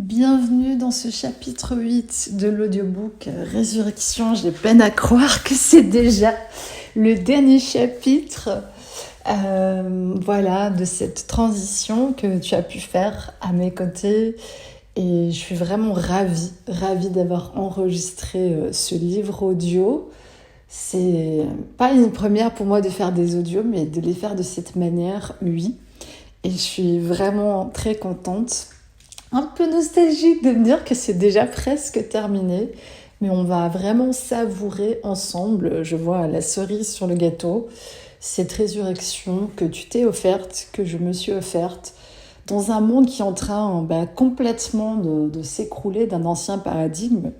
Bienvenue dans ce chapitre 8 de l'audiobook Résurrection. J'ai peine à croire que c'est déjà le dernier chapitre de cette transition que tu as pu faire à mes côtés. Et je suis vraiment ravie d'avoir enregistré ce livre audio. C'est pas une première pour moi de faire des audios, mais de les faire de cette manière, oui. Et je suis vraiment très contente. Un peu nostalgique de me dire que c'est déjà presque terminé, mais on va vraiment savourer ensemble, je vois la cerise sur le gâteau, cette résurrection que tu t'es offerte, que je me suis offerte, dans un monde qui est en train complètement de s'écrouler d'un ancien paradigme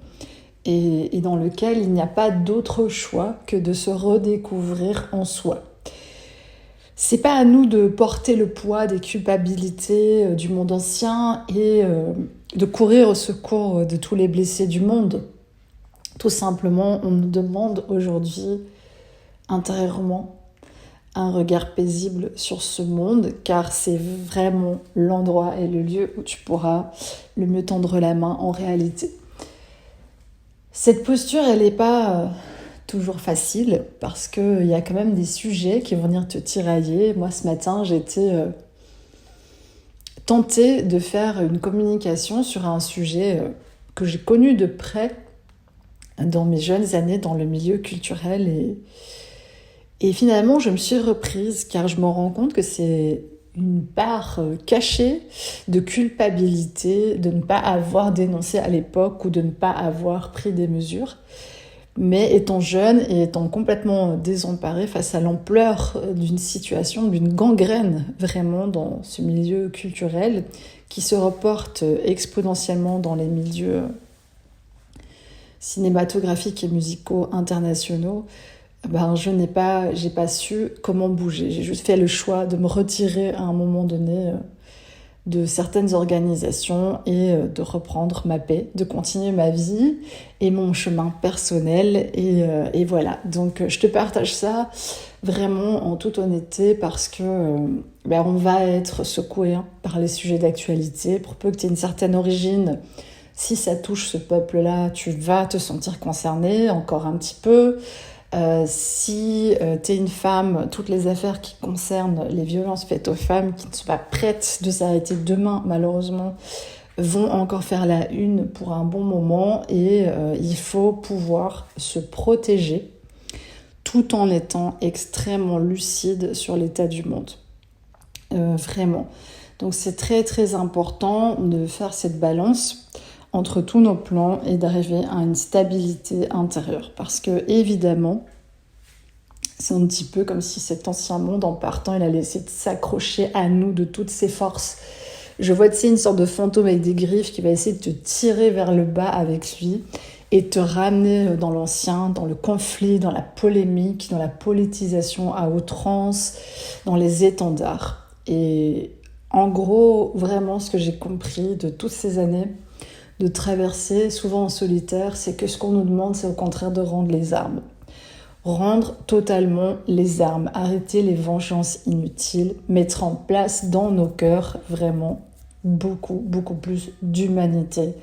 et dans lequel il n'y a pas d'autre choix que de se redécouvrir en soi. C'est pas à nous de porter le poids des culpabilités du monde ancien et de courir au secours de tous les blessés du monde. Tout simplement, on nous demande aujourd'hui, intérieurement, un regard paisible sur ce monde, car c'est vraiment l'endroit et le lieu où tu pourras le mieux tendre la main en réalité. Cette posture, elle n'est pas toujours facile, parce qu'il y a quand même des sujets qui vont venir te tirailler. Moi, ce matin, j'étais tentée de faire une communication sur un sujet que j'ai connu de près dans mes jeunes années dans le milieu culturel. Et finalement, je me suis reprise, car je me rends compte que c'est une part cachée de culpabilité, de ne pas avoir dénoncé à l'époque ou de ne pas avoir pris des mesures. Mais étant jeune et étant complètement désemparée face à l'ampleur d'une situation, d'une gangrène vraiment dans ce milieu culturel qui se reporte exponentiellement dans les milieux cinématographiques et musicaux internationaux, j'ai pas su comment bouger. J'ai juste fait le choix de me retirer à un moment donné de certaines organisations et de reprendre ma paix, de continuer ma vie et mon chemin personnel. Et voilà, donc je te partage ça vraiment en toute honnêteté parce que on va être secoué par les sujets d'actualité. Pour peu que tu aies une certaine origine, si ça touche ce peuple-là, tu vas te sentir concerné encore un petit peu. Si t'es une femme, toutes les affaires qui concernent les violences faites aux femmes qui ne sont pas prêtes de s'arrêter demain, malheureusement, vont encore faire la une pour un bon moment et il faut pouvoir se protéger tout en étant extrêmement lucide sur l'état du monde. Vraiment. Donc c'est très très important de faire cette balance entre tous nos plans et d'arriver à une stabilité intérieure. Parce que, évidemment, c'est un petit peu comme si cet ancien monde, en partant, il allait essayer de s'accrocher à nous de toutes ses forces. Je vois, une sorte de fantôme avec des griffes qui va essayer de te tirer vers le bas avec lui et te ramener dans l'ancien, dans le conflit, dans la polémique, dans la politisation à outrance, dans les étendards. Et en gros, vraiment, ce que j'ai compris de toutes ces années de traverser, souvent en solitaire, c'est que ce qu'on nous demande, c'est au contraire de rendre les armes. Rendre totalement les armes, arrêter les vengeances inutiles, mettre en place dans nos cœurs vraiment beaucoup plus d'humanité,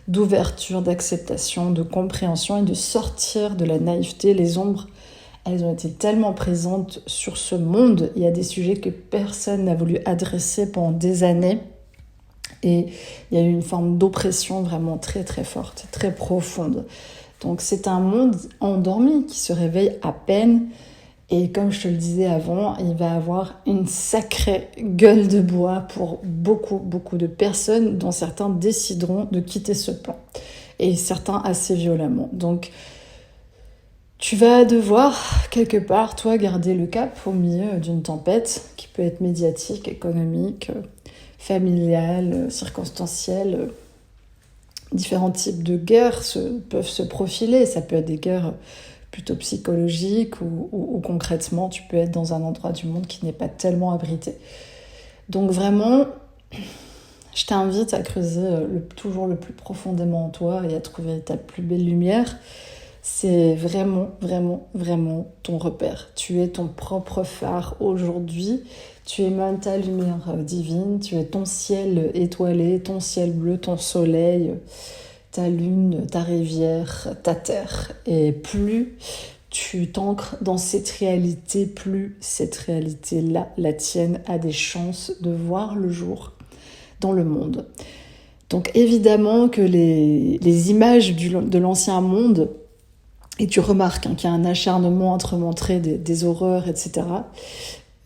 d'ouverture, d'acceptation, de compréhension et de sortir de la naïveté. Les ombres, elles ont été tellement présentes sur ce monde. Il y a des sujets que personne n'a voulu adresser pendant des années. Et il y a eu une forme d'oppression vraiment très très forte, très profonde. Donc c'est un monde endormi qui se réveille à peine. Et comme je te le disais avant, il va avoir une sacrée gueule de bois pour beaucoup de personnes, dont certains décideront de quitter ce plan. Et certains assez violemment. Donc tu vas devoir quelque part, toi, garder le cap au milieu d'une tempête qui peut être médiatique, économique, familiales, circonstancielles. Différents types de guerres peuvent se profiler. Ça peut être des guerres plutôt psychologiques ou concrètement, tu peux être dans un endroit du monde qui n'est pas tellement abrité. Donc vraiment, je t'invite à creuser toujours le plus profondément en toi et à trouver ta plus belle lumière. c'est vraiment, vraiment, vraiment ton repère. Tu es ton propre phare aujourd'hui. Tu émanes ta lumière divine. Tu es ton ciel étoilé, ton ciel bleu, ton soleil, ta lune, ta rivière, ta terre. Et plus tu t'ancres dans cette réalité, plus cette réalité-là, la tienne, a des chances de voir le jour dans le monde. Donc évidemment que les images de l'ancien monde, et tu remarques qu'il y a un acharnement à te montrer des horreurs, etc.,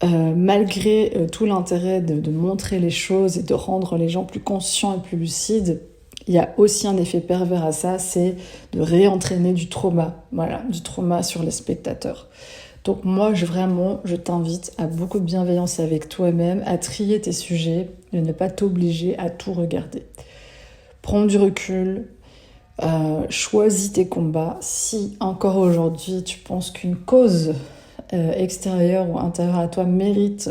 malgré tout l'intérêt de montrer les choses et de rendre les gens plus conscients et plus lucides, il y a aussi un effet pervers à ça, c'est de réentraîner du trauma, voilà, du trauma sur les spectateurs. Donc moi, je t'invite à beaucoup de bienveillance avec toi-même, à trier tes sujets et ne pas t'obliger à tout regarder. Prends du recul, choisis tes combats. Si encore aujourd'hui tu penses qu'une cause extérieure ou intérieure à toi mérite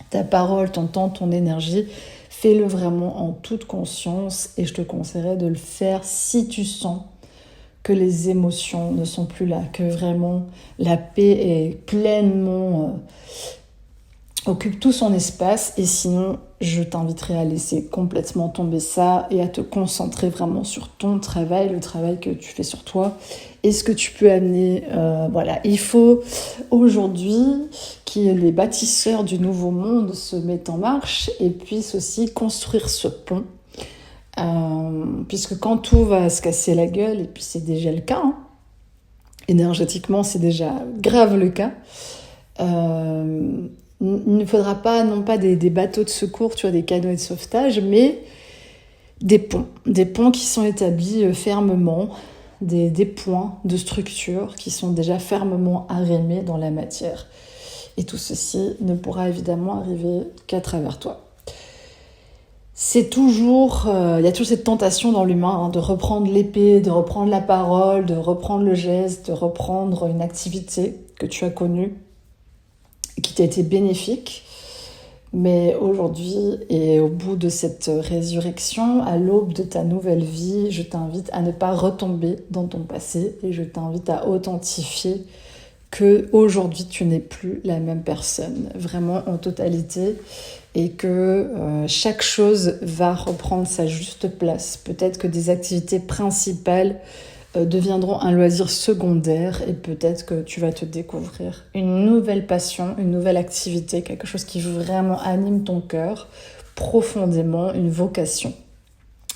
ta parole, ton temps, ton énergie, fais-le vraiment en toute conscience et je te conseillerais de le faire si tu sens que les émotions ne sont plus là, que vraiment la paix est pleinement occupe tout son espace, et sinon je t'inviterai à laisser complètement tomber ça et à te concentrer vraiment sur ton travail, le travail que tu fais sur toi et ce que tu peux amener. Voilà, il faut aujourd'hui que les bâtisseurs du nouveau monde se mettent en marche et puissent aussi construire ce pont. Puisque quand tout va se casser la gueule, et puis c'est déjà le cas, énergétiquement c'est déjà grave le cas, il ne faudra pas, non pas des bateaux de secours, tu vois, des canoës de sauvetage, mais des ponts qui sont établis fermement, des points de structure qui sont déjà fermement arrimés dans la matière. Et tout ceci ne pourra évidemment arriver qu'à travers toi. C'est toujours, il y a toujours cette tentation dans l'humain de reprendre l'épée, de reprendre la parole, de reprendre le geste, de reprendre une activité que tu as connue, qui t'a été bénéfique. Mais aujourd'hui, et au bout de cette résurrection, à l'aube de ta nouvelle vie, je t'invite à ne pas retomber dans ton passé et je t'invite à authentifier que aujourd'hui tu n'es plus la même personne, vraiment en totalité, et que chaque chose va reprendre sa juste place. Peut-être que des activités principales deviendront un loisir secondaire et peut-être que tu vas te découvrir une nouvelle passion, une nouvelle activité, quelque chose qui vraiment anime ton cœur profondément, une vocation.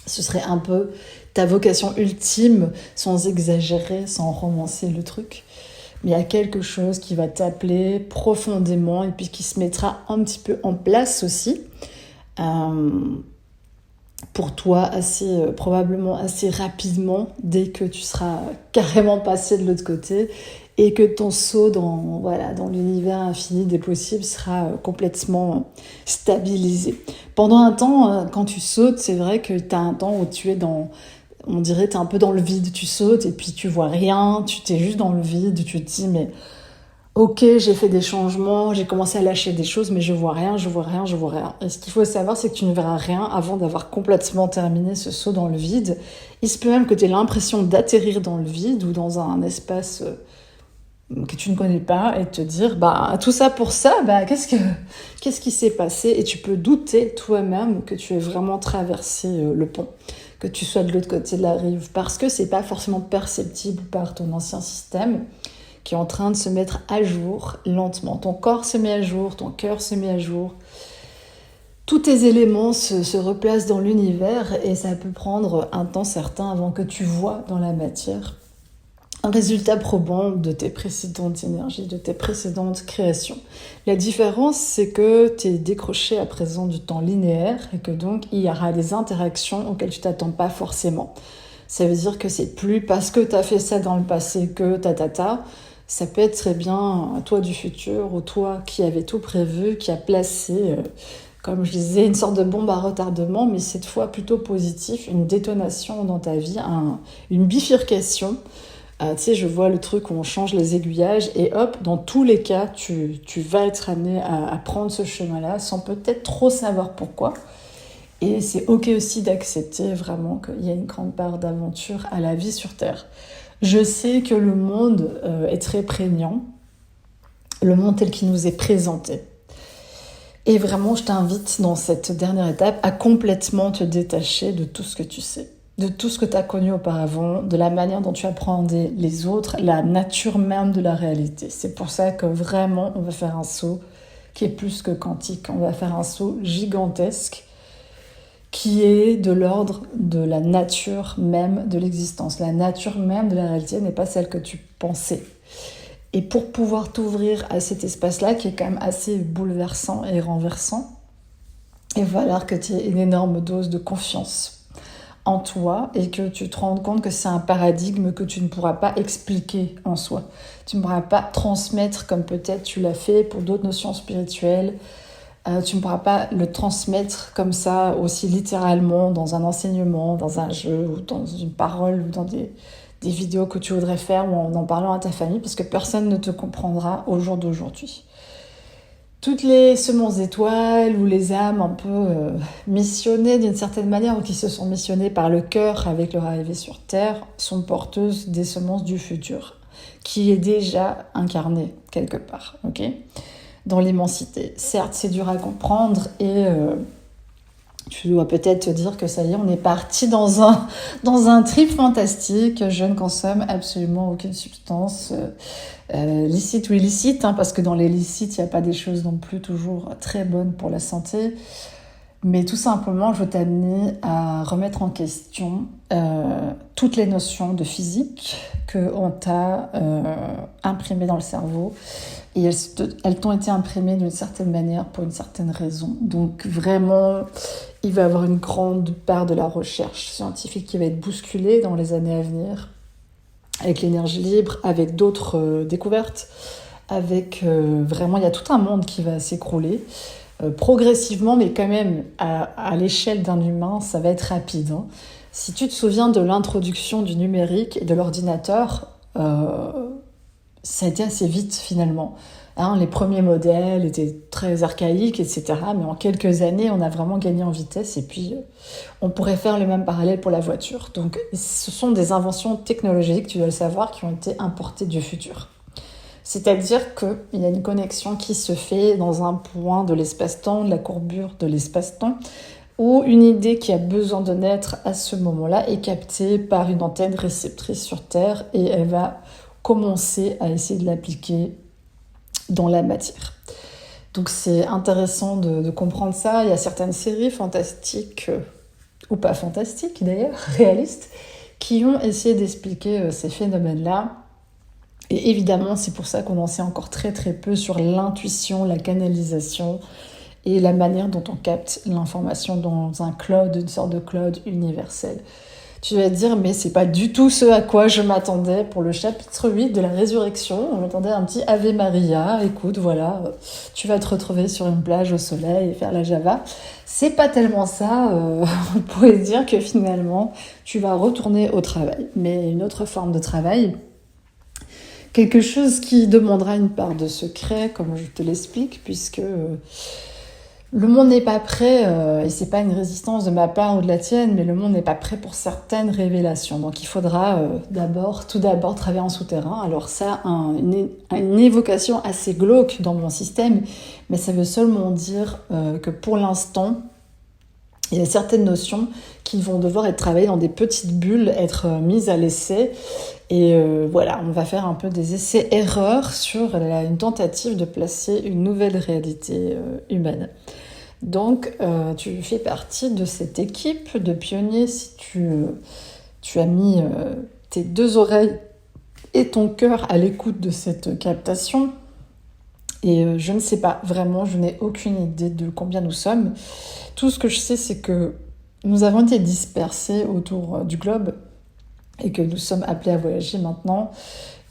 Ce serait un peu ta vocation ultime, sans exagérer, sans romancer le truc. Mais il y a quelque chose qui va t'appeler profondément et puis qui se mettra un petit peu en place aussi pour toi probablement assez rapidement dès que tu seras carrément passé de l'autre côté et que ton saut dans l'univers infini des possibles sera complètement stabilisé. Pendant un temps, quand tu sautes, c'est vrai que tu as un temps où tu es on dirait t'es un peu dans le vide, tu sautes et puis tu vois rien, tu t'es juste dans le vide, tu te dis mais ok, j'ai fait des changements, j'ai commencé à lâcher des choses, mais je vois rien. Et ce qu'il faut savoir, c'est que tu ne verras rien avant d'avoir complètement terminé ce saut dans le vide. Il se peut même que tu aies l'impression d'atterrir dans le vide ou dans un espace que tu ne connais pas et te dire, tout ça pour ça, qu'est-ce qui s'est passé? Et tu peux douter toi-même que tu aies vraiment traversé le pont, que tu sois de l'autre côté de la rive, parce que c'est pas forcément perceptible par ton ancien système, qui est en train de se mettre à jour lentement. Ton corps se met à jour, ton cœur se met à jour. Tous tes éléments se replacent dans l'univers et ça peut prendre un temps certain avant que tu vois dans la matière un résultat probant de tes précédentes énergies, de tes précédentes créations. La différence, c'est que tu es décroché à présent du temps linéaire et que donc il y aura des interactions auxquelles tu t'attends pas forcément. Ça veut dire que c'est plus parce que tu as fait ça dans le passé que ça peut être très bien toi du futur ou toi qui avais tout prévu, qui a placé, comme je disais, une sorte de bombe à retardement, mais cette fois plutôt positif, une détonation dans ta vie, une bifurcation. Tu sais, je vois le truc où on change les aiguillages et hop, dans tous les cas, tu vas être amené à prendre ce chemin-là sans peut-être trop savoir pourquoi. Et c'est ok aussi d'accepter vraiment qu'il y a une grande part d'aventure à la vie sur Terre. Je sais que le monde est très prégnant, le monde tel qu'il nous est présenté. Et vraiment, je t'invite dans cette dernière étape à complètement te détacher de tout ce que tu sais, de tout ce que tu as connu auparavant, de la manière dont tu appréhendais les autres, la nature même de la réalité. C'est pour ça que vraiment, on va faire un saut qui est plus que quantique. On va faire un saut gigantesque qui est de l'ordre de la nature même de l'existence. La nature même de la réalité n'est pas celle que tu pensais. Et pour pouvoir t'ouvrir à cet espace-là, qui est quand même assez bouleversant et renversant, il va falloir que tu aies une énorme dose de confiance en toi et que tu te rendes compte que c'est un paradigme que tu ne pourras pas expliquer en soi. Tu ne pourras pas transmettre comme peut-être tu l'as fait pour d'autres notions spirituelles. Tu ne pourras pas le transmettre comme ça, aussi littéralement, dans un enseignement, dans un jeu, ou dans une parole, ou dans des vidéos que tu voudrais faire, ou en parlant à ta famille, parce que personne ne te comprendra au jour d'aujourd'hui. Toutes les semences d'étoiles, ou les âmes un peu missionnées d'une certaine manière, ou qui se sont missionnées par le cœur avec leur arrivée sur Terre, sont porteuses des semences du futur, qui est déjà incarné quelque part, ok ? Dans l'immensité. Certes, c'est dur à comprendre et tu dois peut-être te dire que ça y est, on est parti dans un trip fantastique. Je ne consomme absolument aucune substance licite ou illicite, parce que dans les licites, il n'y a pas des choses non plus toujours très bonnes pour la santé. Mais tout simplement, je veux t'amener à remettre en question toutes les notions de physique qu'on t'a imprimées dans le cerveau. Et elles t'ont été imprimées d'une certaine manière pour une certaine raison. Donc vraiment, il va y avoir une grande part de la recherche scientifique qui va être bousculée dans les années à venir, avec l'énergie libre, avec d'autres découvertes, avec vraiment, il y a tout un monde qui va s'écrouler. Progressivement, mais quand même, à l'échelle d'un humain, ça va être rapide. Si tu te souviens de l'introduction du numérique et de l'ordinateur, ça a été assez vite finalement. Les premiers modèles étaient très archaïques, etc. Mais en quelques années, on a vraiment gagné en vitesse. Et puis, on pourrait faire le même parallèle pour la voiture. Donc, ce sont des inventions technologiques, tu dois le savoir, qui ont été importées du futur. C'est-à-dire qu'il y a une connexion qui se fait dans un point de l'espace-temps, de la courbure de l'espace-temps, où une idée qui a besoin de naître à ce moment-là est captée par une antenne réceptrice sur Terre et elle va commencer à essayer de l'appliquer dans la matière. Donc c'est intéressant de comprendre ça. Il y a certaines séries fantastiques, ou pas fantastiques d'ailleurs, réalistes, qui ont essayé d'expliquer ces phénomènes-là. Et évidemment, c'est pour ça qu'on en sait encore très très peu sur l'intuition, la canalisation et la manière dont on capte l'information dans un cloud, une sorte de cloud universel. Tu vas te dire, mais c'est pas du tout ce à quoi je m'attendais pour le chapitre 8 de la résurrection. On m'attendait un petit Ave Maria, écoute, voilà, tu vas te retrouver sur une plage au soleil et faire la Java. C'est pas tellement ça, on pourrait dire que finalement, tu vas retourner au travail, mais une autre forme de travail. Quelque chose qui demandera une part de secret, comme je te l'explique, puisque le monde n'est pas prêt, et c'est pas une résistance de ma part ou de la tienne, mais le monde n'est pas prêt pour certaines révélations. Donc il faudra tout d'abord travailler en souterrain. Alors ça, une évocation assez glauque dans mon système, mais ça veut seulement dire que pour l'instant, il y a certaines notions qui vont devoir être travaillées dans des petites bulles, être mises à l'essai. Et voilà, on va faire un peu des essais-erreurs sur une tentative de placer une nouvelle réalité humaine. Donc, tu fais partie de cette équipe de pionniers si tu as mis tes deux oreilles et ton cœur à l'écoute de cette captation. Et je ne sais pas, vraiment, je n'ai aucune idée de combien nous sommes. Tout ce que je sais, c'est que nous avons été dispersés autour du globe et que nous sommes appelés à voyager maintenant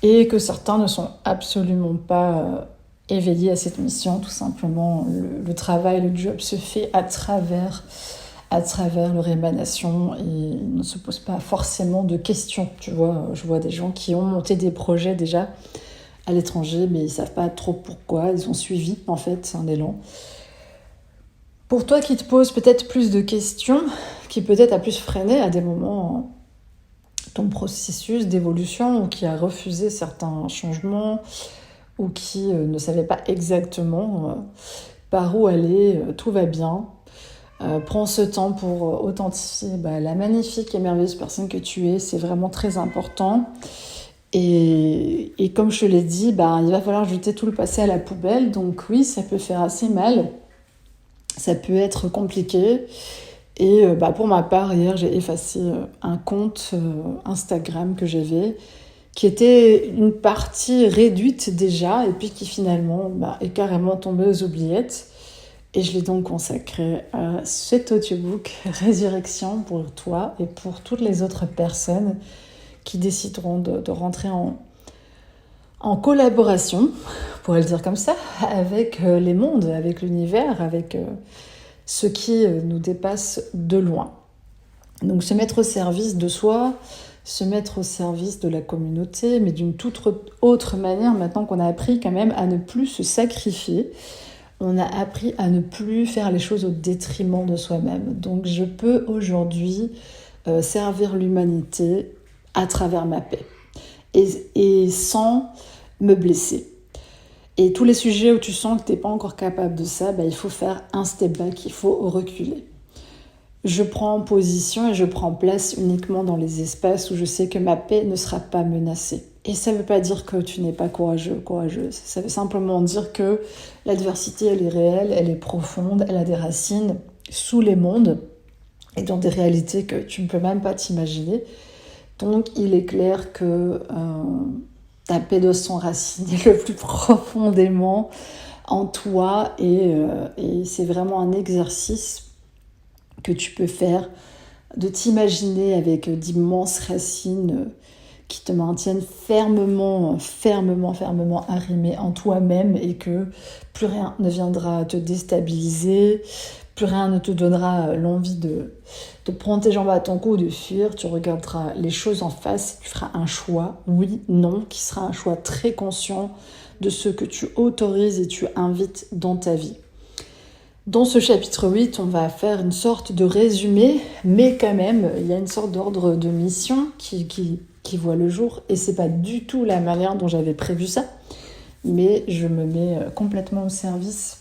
et que certains ne sont absolument pas éveillés à cette mission. Tout simplement, le travail, le job se fait à travers leur émanation et ils ne se posent pas forcément de questions. Tu vois, je vois des gens qui ont monté des projets déjà à l'étranger, mais ils ne savent pas trop pourquoi. Ils ont suivi, en fait, un élan. Pour toi qui te poses peut-être plus de questions, qui peut-être a plus freiné à des moments ton processus d'évolution ou qui a refusé certains changements ou qui ne savait pas exactement par où aller, tout va bien. Prends ce temps pour authentifier la magnifique et merveilleuse personne que tu es, c'est vraiment très important. Et comme je te l'ai dit, il va falloir jeter tout le passé à la poubelle, donc oui, ça peut faire assez mal, ça peut être compliqué. Et pour ma part, hier, j'ai effacé un compte Instagram que j'avais, qui était une partie réduite déjà, et puis qui finalement est carrément tombée aux oubliettes. Et je l'ai donc consacré à cet audiobook Résurrection pour toi et pour toutes les autres personnes qui décideront de rentrer en collaboration, on pourrait le dire comme ça, avec les mondes, avec l'univers, avec ce qui nous dépasse de loin. Donc se mettre au service de soi, se mettre au service de la communauté, mais d'une toute autre manière maintenant qu'on a appris quand même à ne plus se sacrifier. On a appris à ne plus faire les choses au détriment de soi-même. Donc je peux aujourd'hui servir l'humanité à travers ma paix et sans me blesser. Et tous les sujets où tu sens que tu n'es pas encore capable de ça, il faut faire un step back, il faut reculer. Je prends position et je prends place uniquement dans les espaces où je sais que ma paix ne sera pas menacée. Et ça ne veut pas dire que tu n'es pas courageux, courageuse. Ça veut simplement dire que l'adversité, elle est réelle, elle est profonde, elle a des racines sous les mondes et dans des réalités que tu ne peux même pas t'imaginer. Donc, il est clair que ta paix doit s'enraciner le plus profondément en toi et c'est vraiment un exercice que tu peux faire de t'imaginer avec d'immenses racines qui te maintiennent fermement arrimé en toi-même et que plus rien ne viendra te déstabiliser, plus rien ne te donnera l'envie de prendre tes jambes à ton cou ou de fuir. Tu regarderas les choses en face et tu feras un choix, oui, non, qui sera un choix très conscient de ce que tu autorises et tu invites dans ta vie. Dans ce chapitre 8, on va faire une sorte de résumé, mais quand même, il y a une sorte d'ordre de mission qui voit le jour, et c'est pas du tout la manière dont j'avais prévu ça, mais je me mets complètement au service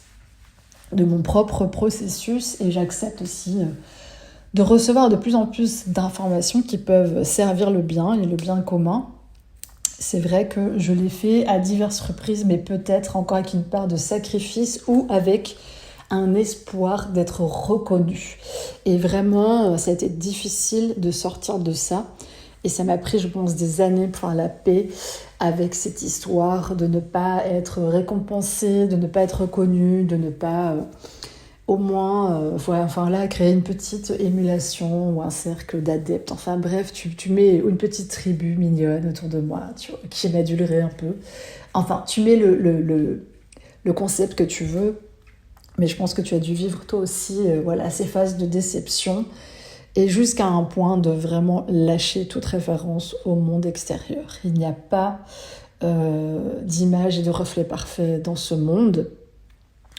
de mon propre processus, et j'accepte aussi de recevoir de plus en plus d'informations qui peuvent servir le bien et le bien commun. C'est vrai que je l'ai fait à diverses reprises, mais peut-être encore avec une part de sacrifice ou avec un espoir d'être reconnu. Et vraiment, ça a été difficile de sortir de ça. Et ça m'a pris, je pense, des années pour faire la paix avec cette histoire de ne pas être récompensée, de ne pas être reconnue, de ne pas au moins créer une petite émulation ou un cercle d'adeptes. Enfin bref, tu mets une petite tribu mignonne autour de moi, tu vois, qui m'adulerait un peu. Enfin, tu mets le concept que tu veux. Mais je pense que tu as dû vivre toi aussi ces phases de déception et jusqu'à un point de vraiment lâcher toute référence au monde extérieur. Il n'y a pas d'image et de reflet parfait dans ce monde.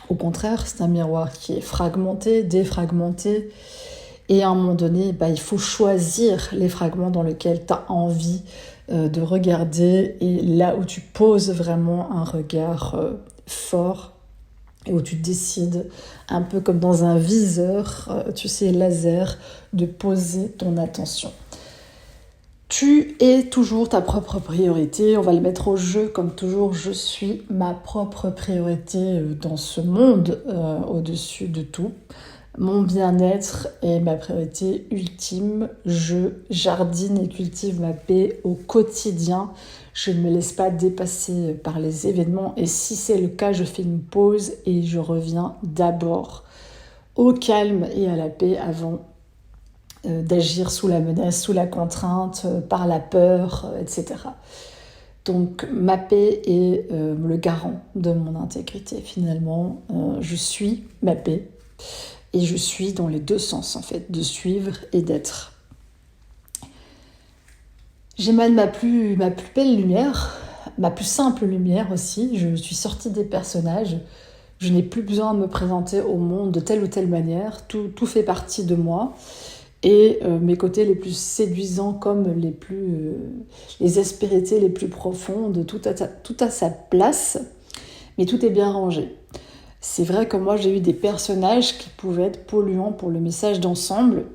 Au contraire, c'est un miroir qui est fragmenté, défragmenté. Et à un moment donné, il faut choisir les fragments dans lesquels tu as envie de regarder et là où tu poses vraiment un regard fort. Et où tu décides, un peu comme dans un viseur, laser, de poser ton attention. Tu es toujours ta propre priorité, on va le mettre au jeu comme toujours, je suis ma propre priorité dans ce monde, au-dessus de tout. Mon bien-être est ma priorité ultime, je jardine et cultive ma paix au quotidien. Je ne me laisse pas dépasser par les événements et si c'est le cas, je fais une pause et je reviens d'abord au calme et à la paix avant d'agir sous la menace, sous la contrainte, par la peur, etc. Donc ma paix est le garant de mon intégrité. Finalement, je suis ma paix et je suis dans les deux sens en fait, de suivre et d'être. J'émane ma plus belle lumière, ma plus simple lumière aussi. Je suis sortie des personnages. Je n'ai plus besoin de me présenter au monde de telle ou telle manière. Tout fait partie de moi. et mes côtés les plus séduisants comme les aspérités les plus profondes, tout a sa place, mais tout est bien rangé. C'est vrai que moi j'ai eu des personnages qui pouvaient être polluants pour le message d'ensemble,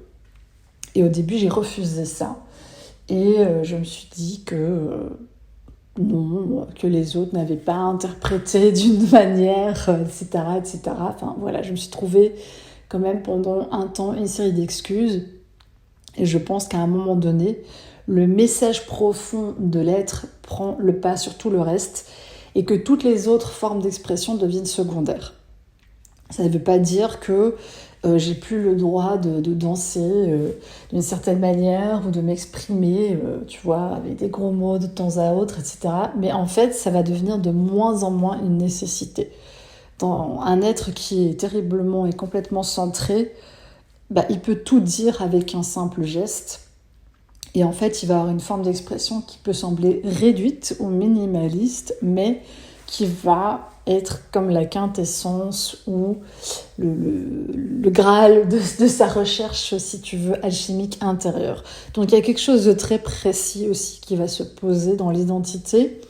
et au début j'ai refusé ça, et je me suis dit que non, que les autres n'avaient pas interprété d'une manière, etc., etc. Enfin voilà, je me suis trouvée quand même pendant un temps une série d'excuses. Et je pense qu'à un moment donné, le message profond de l'être prend le pas sur tout le reste et que toutes les autres formes d'expression deviennent secondaires. Ça ne veut pas dire que j'ai plus le droit de danser d'une certaine manière ou de m'exprimer, tu vois, avec des gros mots de temps à autre, etc. Mais en fait, ça va devenir de moins en moins une nécessité. Dans un être qui est terriblement et complètement centré, il peut tout dire avec un simple geste. Et en fait, il va avoir une forme d'expression qui peut sembler réduite ou minimaliste, mais qui va être comme la quintessence ou le graal de sa recherche, si tu veux, alchimique intérieure. Donc il y a quelque chose de très précis aussi qui va se poser dans l'identité,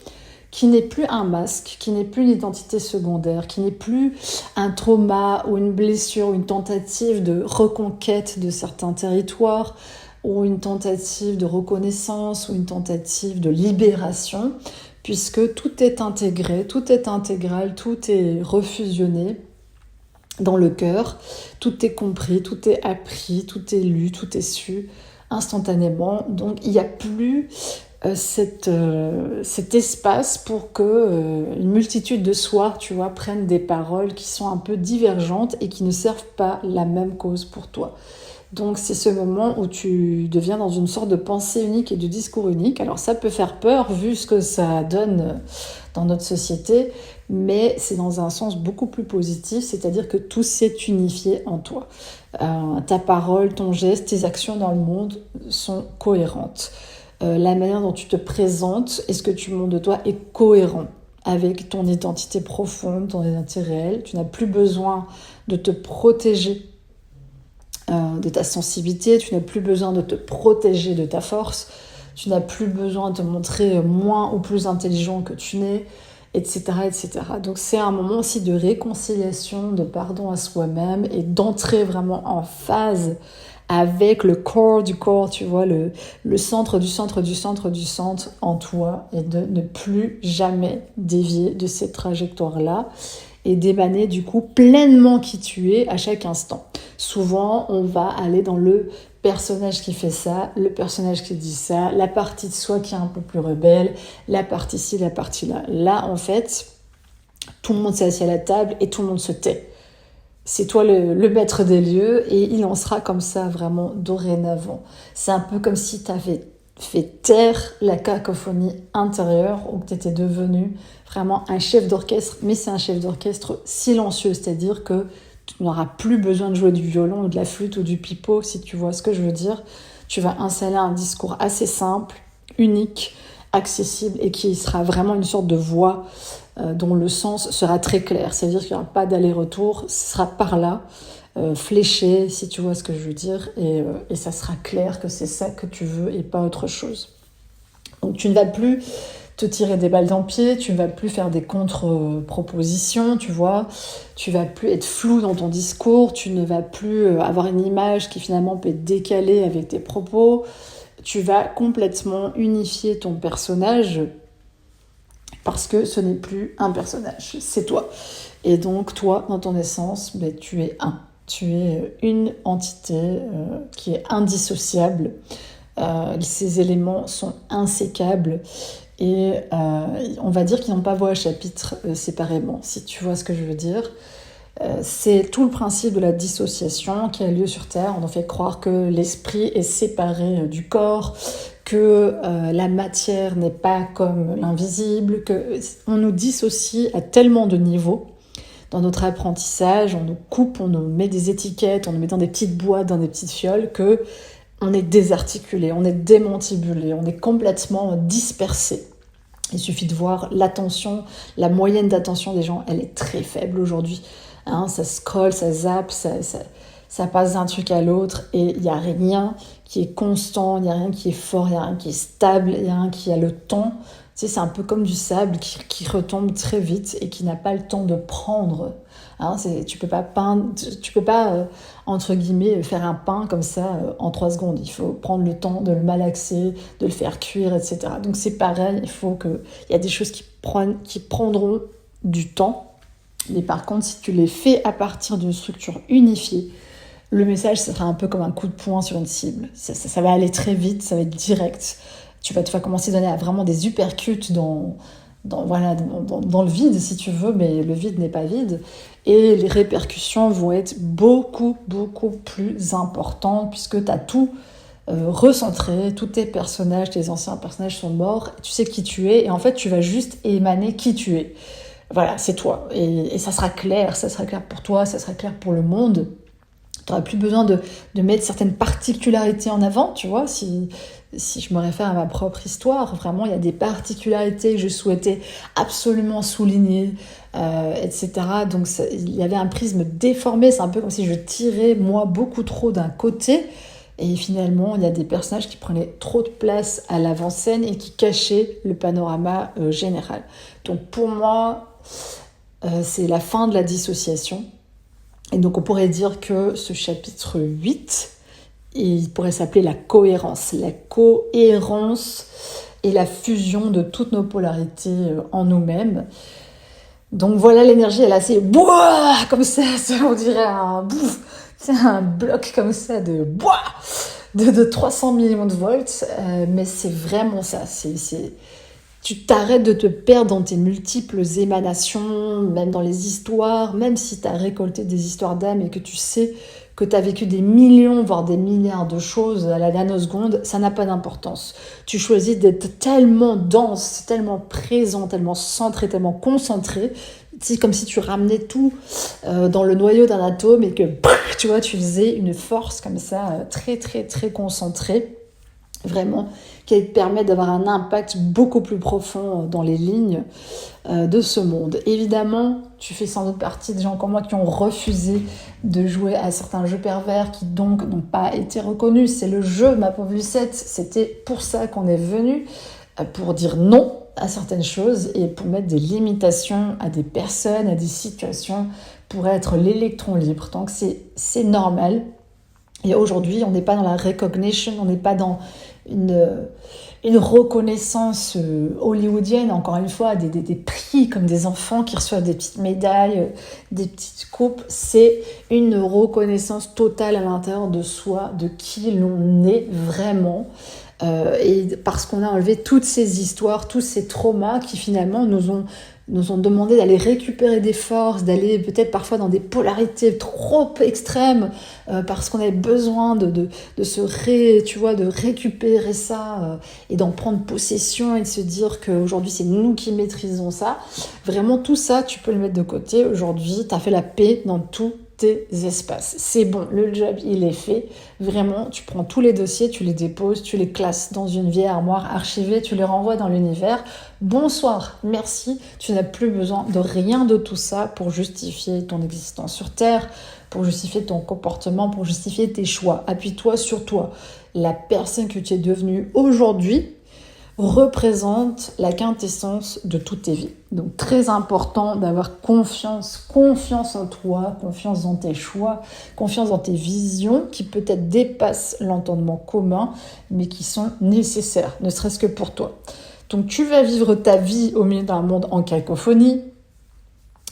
qui n'est plus un masque, qui n'est plus une identité secondaire, qui n'est plus un trauma ou une blessure ou une tentative de reconquête de certains territoires ou une tentative de reconnaissance ou une tentative de libération, puisque tout est intégré, tout est intégral, tout est refusionné dans le cœur, tout est compris, tout est appris, tout est lu, tout est su instantanément. Donc il n'y a plus cet espace pour que une multitude de soi, tu vois, prennent des paroles qui sont un peu divergentes et qui ne servent pas la même cause pour toi. Donc c'est ce moment où tu deviens dans une sorte de pensée unique et de discours unique. Alors ça peut faire peur vu ce que ça donne dans notre société, mais c'est dans un sens beaucoup plus positif, c'est-à-dire que tout s'est unifié en toi. Ta parole, ton geste, tes actions dans le monde sont cohérentes. La manière dont tu te présentes et ce que tu montres de toi est cohérent avec ton identité profonde, ton identité réelle. Tu n'as plus besoin de te protéger de ta sensibilité, tu n'as plus besoin de te protéger de ta force, tu n'as plus besoin de te montrer moins ou plus intelligent que tu n'es, etc., etc. Donc c'est un moment aussi de réconciliation, de pardon à soi-même et d'entrer vraiment en phase avec le corps du corps, tu vois, le centre du centre du centre du centre en toi, et de ne plus jamais dévier de cette trajectoire-là et d'émaner du coup pleinement qui tu es à chaque instant. Souvent, on va aller dans le personnage qui fait ça, le personnage qui dit ça, la partie de soi qui est un peu plus rebelle, la partie ci, la partie là. Là, en fait, tout le monde s'est assis à la table et tout le monde se tait. C'est toi le maître des lieux et il en sera comme ça vraiment dorénavant. C'est un peu comme si tu avais fait taire la cacophonie intérieure ou que tu étais devenu vraiment un chef d'orchestre, mais c'est un chef d'orchestre silencieux, c'est-à-dire que tu n'auras plus besoin de jouer du violon ou de la flûte ou du pipeau, si tu vois ce que je veux dire. Tu vas installer un discours assez simple, unique, accessible et qui sera vraiment une sorte de voix dont le sens sera très clair. C'est-à-dire qu'il n'y aura pas d'aller-retour, ce sera par là, fléché, si tu vois ce que je veux dire, et ça sera clair que c'est ça que tu veux et pas autre chose. Donc tu ne vas plus te tirer des balles dans le pied, tu ne vas plus faire des contre-propositions, tu vois, tu vas plus être flou dans ton discours, tu ne vas plus avoir une image qui finalement peut être décalée avec tes propos, tu vas complètement unifier ton personnage parce que ce n'est plus un personnage, c'est toi. Et donc toi, dans ton essence, tu es un. Tu es une entité qui est indissociable. Ces éléments sont insécables et on va dire qu'ils n'ont pas voix à chapitre séparément, si tu vois ce que je veux dire. C'est tout le principe de la dissociation qui a lieu sur Terre. On en fait croire que l'esprit est séparé du corps, que la matière n'est pas comme l'invisible, qu'on nous dissocie à tellement de niveaux. Dans notre apprentissage, on nous coupe, on nous met des étiquettes, on nous met dans des petites boîtes, dans des petites fioles, que on est désarticulé, on est démantibulé, on est complètement dispersé. Il suffit de voir l'attention, la moyenne d'attention des gens, elle est très faible aujourd'hui. Ça scrolle, ça zappe, ça passe d'un truc à l'autre et il n'y a rien qui est constant, il n'y a rien qui est fort, il n'y a rien qui est stable, il n'y a rien qui a le temps. Tu sais, c'est un peu comme du sable qui retombe très vite et qui n'a pas le temps de prendre. Hein, tu peux pas peindre, tu peux pas, entre guillemets, faire un pain comme ça en 3 secondes. Il faut prendre le temps de le malaxer, de le faire cuire, etc. Donc c'est pareil, il y a des choses qui prendront du temps. Mais par contre, si tu les fais à partir d'une structure unifiée, le message sera un peu comme un coup de poing sur une cible. Ça va aller très vite, ça va être direct. Tu vas commencer à donner vraiment des uppercuts dans le vide, si tu veux, mais le vide n'est pas vide. Et les répercussions vont être beaucoup, beaucoup plus importantes puisque tu as tout recentré, tous tes personnages, tes anciens personnages sont morts, tu sais qui tu es, et en fait, tu vas juste émaner qui tu es. Voilà, c'est toi. Et ça sera clair pour toi, ça sera clair pour le monde. Tu n'auras plus besoin de mettre certaines particularités en avant, tu vois, si je me réfère à ma propre histoire, vraiment, il y a des particularités que je souhaitais absolument souligner, etc. Donc, il y avait un prisme déformé, c'est un peu comme si je tirais, moi, beaucoup trop d'un côté, et finalement, il y a des personnages qui prenaient trop de place à l'avant-scène et qui cachaient le panorama général. Donc, pour moi, c'est la fin de la dissociation. Et donc, on pourrait dire que ce chapitre 8, il pourrait s'appeler la cohérence. La cohérence et la fusion de toutes nos polarités en nous-mêmes. Donc voilà, l'énergie, elle est assez bois comme ça, on dirait un bloc comme ça de bois de 300 millions de volts, mais c'est vraiment ça. Tu t'arrêtes de te perdre dans tes multiples émanations, même dans les histoires, même si tu as récolté des histoires d'âme et que tu sais que tu as vécu des millions, voire des milliards de choses à la nanoseconde, ça n'a pas d'importance. Tu choisis d'être tellement dense, tellement présent, tellement centré, tellement concentré. C'est comme si tu ramenais tout dans le noyau d'un atome et que, tu vois, tu faisais une force comme ça, très, très, très concentrée. Vraiment, qui permet d'avoir un impact beaucoup plus profond dans les lignes de ce monde. Évidemment, tu fais sans doute partie des gens comme moi qui ont refusé de jouer à certains jeux pervers qui donc n'ont pas été reconnus. C'est le jeu, ma pauvre Lucette. C'était pour ça qu'on est venu, pour dire non à certaines choses et pour mettre des limitations à des personnes, à des situations, pour être l'électron libre. Donc c'est normal. Et aujourd'hui, on n'est pas dans la recognition, on n'est pas dans une reconnaissance hollywoodienne, encore une fois, des prix comme des enfants qui reçoivent des petites médailles, des petites coupes. C'est une reconnaissance totale à l'intérieur de soi, de qui l'on est vraiment. Et parce qu'on a enlevé toutes ces histoires, tous ces traumas qui finalement nous ont demandé d'aller récupérer des forces, d'aller peut-être parfois dans des polarités trop extrêmes, parce qu'on avait besoin de récupérer ça et d'en prendre possession et de se dire qu'aujourd'hui c'est nous qui maîtrisons ça. Vraiment tout ça, tu peux le mettre de côté. Aujourd'hui, tu as fait la paix dans tout tes espaces. C'est bon, le job, il est fait. Vraiment, tu prends tous les dossiers, tu les déposes, tu les classes dans une vieille armoire archivée, tu les renvoies dans l'univers. Bonsoir, merci. Tu n'as plus besoin de rien de tout ça pour justifier ton existence sur Terre, pour justifier ton comportement, pour justifier tes choix. Appuie-toi sur toi. La personne que tu es devenue aujourd'hui représente la quintessence de toutes tes vies. Donc très important d'avoir confiance en toi, confiance dans tes choix, confiance dans tes visions qui peut-être dépassent l'entendement commun, mais qui sont nécessaires, ne serait-ce que pour toi. Donc tu vas vivre ta vie au milieu d'un monde en cacophonie,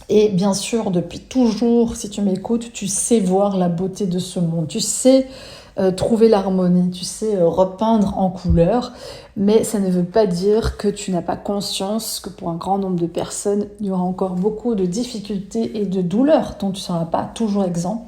et bien sûr, depuis toujours, si tu m'écoutes, tu sais voir la beauté de ce monde, tu sais trouver l'harmonie, tu sais repeindre en couleurs, mais ça ne veut pas dire que tu n'as pas conscience que pour un grand nombre de personnes, il y aura encore beaucoup de difficultés et de douleurs dont tu ne seras pas toujours exempt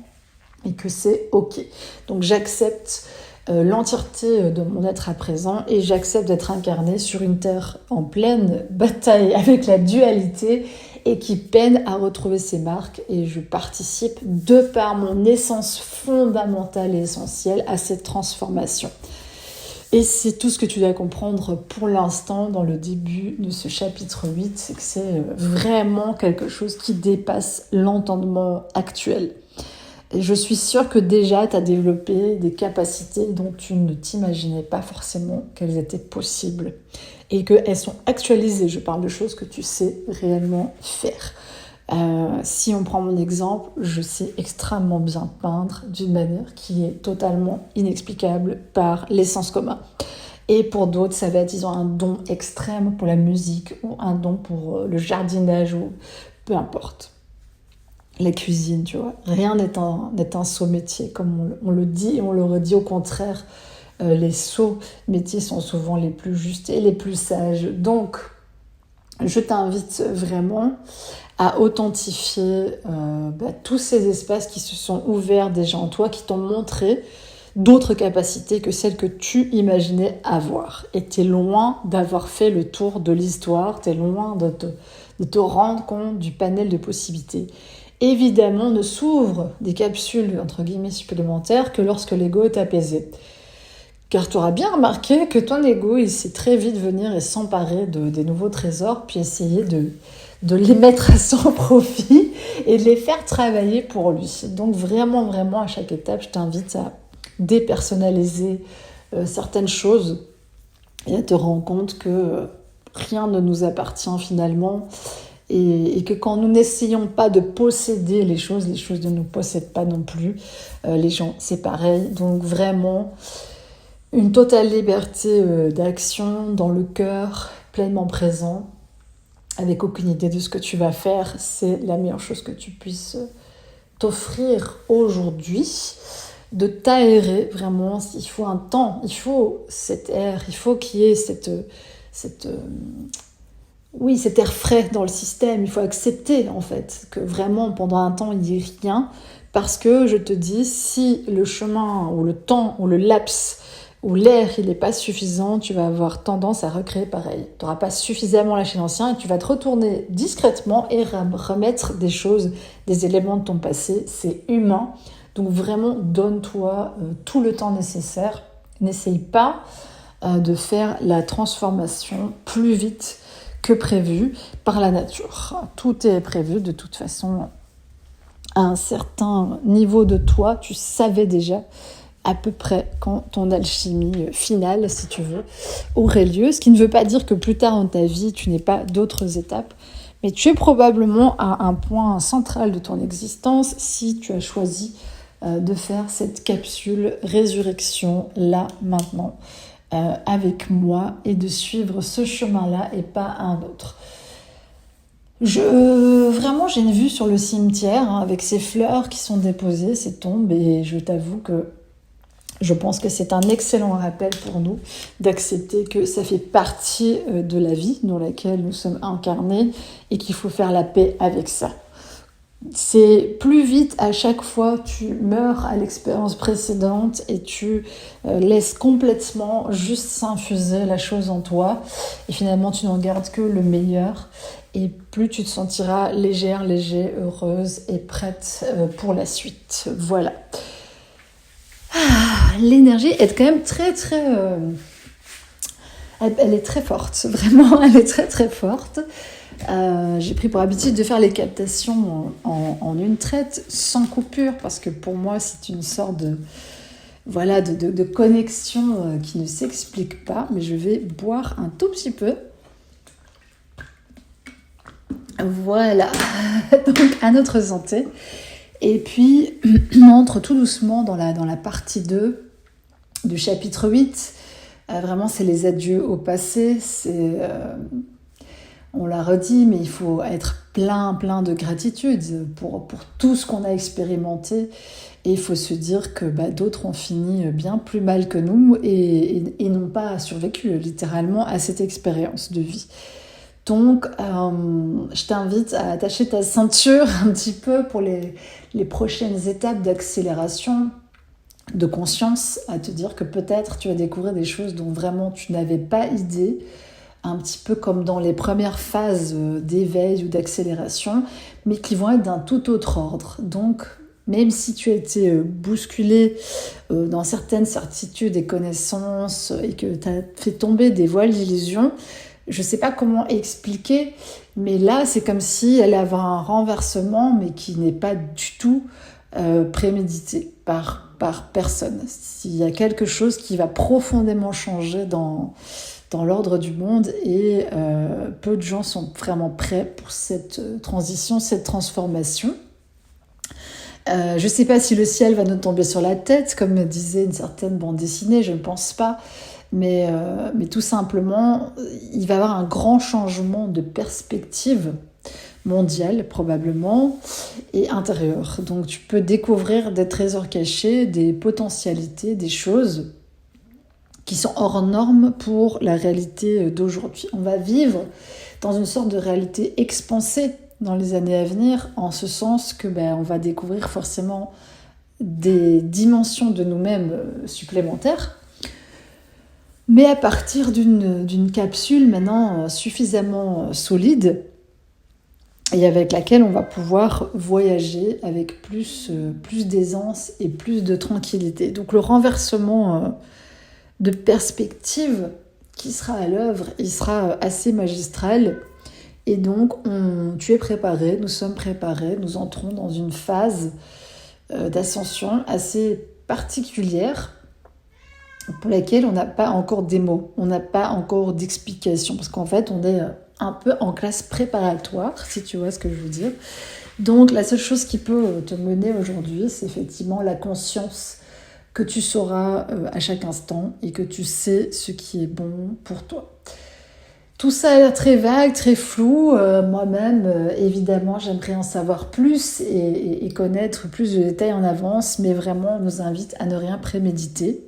et que c'est ok. Donc j'accepte l'entièreté de mon être à présent et j'accepte d'être incarnée sur une terre en pleine bataille avec la dualité et qui peine à retrouver ses marques, et je participe de par mon essence fondamentale et essentielle à cette transformation. Et c'est tout ce que tu dois comprendre pour l'instant dans le début de ce chapitre 8, c'est que c'est vraiment quelque chose qui dépasse l'entendement actuel. Et je suis sûre que déjà, tu as développé des capacités dont tu ne t'imaginais pas forcément qu'elles étaient possibles et qu'elles sont actualisées. Je parle de choses que tu sais réellement faire. Si on prend mon exemple, je sais extrêmement bien peindre d'une manière qui est totalement inexplicable par l'essence commun. Et pour d'autres, ça va être, disons, un don extrême pour la musique ou un don pour le jardinage ou peu importe. La cuisine, tu vois. Rien n'est un saut métier, comme on le dit et on le redit. Au contraire, les sauts métiers sont souvent les plus justes et les plus sages. Donc, je t'invite vraiment à authentifier tous ces espaces qui se sont ouverts déjà en toi, qui t'ont montré d'autres capacités que celles que tu imaginais avoir. Et t'es loin d'avoir fait le tour de l'histoire, t'es loin de te rendre compte du panel de possibilités. Évidemment, ne s'ouvre des capsules, entre guillemets, supplémentaires que lorsque l'ego est apaisé. Car tu auras bien remarqué que ton ego, il sait très vite venir et s'emparer des nouveaux trésors, puis essayer de les mettre à son profit et de les faire travailler pour lui. Donc vraiment, vraiment, à chaque étape, je t'invite à dépersonnaliser certaines choses et à te rendre compte que rien ne nous appartient finalement et que quand nous n'essayons pas de posséder les choses ne nous possèdent pas non plus. Les gens, c'est pareil. Donc vraiment, une totale liberté d'action dans le cœur, pleinement présent, avec aucune idée de ce que tu vas faire, c'est la meilleure chose que tu puisses t'offrir aujourd'hui, de t'aérer vraiment. Il faut un temps, il faut cet air, il faut qu'il y ait cet air frais dans le système. Il faut accepter en fait que vraiment pendant un temps il n'y ait rien, parce que je te dis, si le chemin ou le temps ou le laps où l'air il n'est pas suffisant, tu vas avoir tendance à recréer pareil. Tu n'auras pas suffisamment lâché l'ancien et tu vas te retourner discrètement et remettre des choses, des éléments de ton passé. C'est humain. Donc vraiment, donne-toi tout le temps nécessaire. N'essaye pas de faire la transformation plus vite que prévu par la nature. Tout est prévu de toute façon à un certain niveau de toi. Tu savais déjà à peu près quand ton alchimie finale, si tu veux, aurait lieu. Ce qui ne veut pas dire que plus tard dans ta vie, tu n'aies pas d'autres étapes, mais tu es probablement à un point central de ton existence si tu as choisi de faire cette capsule résurrection là, maintenant, avec moi, et de suivre ce chemin-là et pas un autre. Vraiment, j'ai une vue sur le cimetière avec ces fleurs qui sont déposées, ces tombes, et je t'avoue que je pense que c'est un excellent rappel pour nous d'accepter que ça fait partie de la vie dans laquelle nous sommes incarnés et qu'il faut faire la paix avec ça. C'est plus vite à chaque fois tu meurs à l'expérience précédente et tu laisses complètement juste s'infuser la chose en toi et finalement tu n'en gardes que le meilleur et plus tu te sentiras léger, heureuse et prête pour la suite. Voilà. L'énergie est quand même très elle est très forte, vraiment, elle est très forte. J'ai pris pour habitude de faire les captations en une traite, sans coupure, parce que pour moi c'est une sorte de connexion qui ne s'explique pas, mais je vais boire un tout petit peu. Voilà, donc à notre santé. Et puis, on entre tout doucement dans la partie 2 du chapitre 8. Vraiment, c'est les adieux au passé. On l'a redit, mais il faut être plein de gratitude pour tout ce qu'on a expérimenté. Et il faut se dire que d'autres ont fini bien plus mal que nous et n'ont pas survécu littéralement à cette expérience de vie. Donc, je t'invite à attacher ta ceinture un petit peu pour les prochaines étapes d'accélération, de conscience, à te dire que peut-être tu vas découvrir des choses dont vraiment tu n'avais pas idée, un petit peu comme dans les premières phases d'éveil ou d'accélération, mais qui vont être d'un tout autre ordre. Donc, même si tu as été bousculé dans certaines certitudes et connaissances et que tu as fait tomber des voiles d'illusion, je ne sais pas comment expliquer, mais là, c'est comme si elle avait un renversement, mais qui n'est pas du tout prémédité par personne. S'il y a quelque chose qui va profondément changer dans l'ordre du monde et peu de gens sont vraiment prêts pour cette transition, cette transformation. Je ne sais pas si le ciel va nous tomber sur la tête, comme disait une certaine bande dessinée, je ne pense pas, mais tout simplement, il va y avoir un grand changement de perspective mondiale probablement et intérieure. Donc tu peux découvrir des trésors cachés, des potentialités, des choses qui sont hors normes pour la réalité d'aujourd'hui. On va vivre dans une sorte de réalité expansée dans les années à venir, en ce sens que on va découvrir forcément des dimensions de nous-mêmes supplémentaires, mais à partir d'une capsule maintenant suffisamment solide et avec laquelle on va pouvoir voyager avec plus d'aisance et plus de tranquillité. Donc le renversement de perspective qui sera à l'œuvre, il sera assez magistral. Et donc, tu es préparé, nous sommes préparés, nous entrons dans une phase d'ascension assez particulière pour laquelle on n'a pas encore des mots, on n'a pas encore d'explications, parce qu'en fait, on est un peu en classe préparatoire, si tu vois ce que je veux dire. Donc, la seule chose qui peut te mener aujourd'hui, c'est effectivement la conscience que tu sauras à chaque instant et que tu sais ce qui est bon pour toi. Tout ça a l'air très vague, très flou. Moi-même, évidemment, j'aimerais en savoir plus et connaître plus de détails en avance, mais vraiment, on nous invite à ne rien préméditer,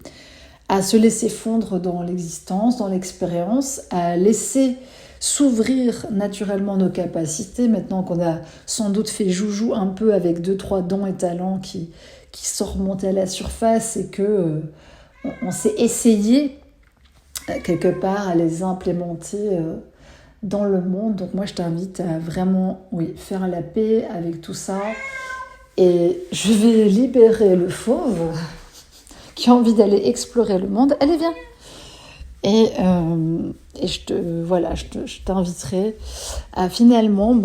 à se laisser fondre dans l'existence, dans l'expérience, à laisser s'ouvrir naturellement nos capacités, maintenant qu'on a sans doute fait joujou un peu avec 2-3 dons et talents qui sont remontés à la surface et que on s'est essayé quelque part à les implémenter dans le monde. Donc moi je t'invite à vraiment faire la paix avec tout ça et je vais libérer le fauve qui a envie d'aller explorer le monde. Allez, viens. Et je t'inviterai à finalement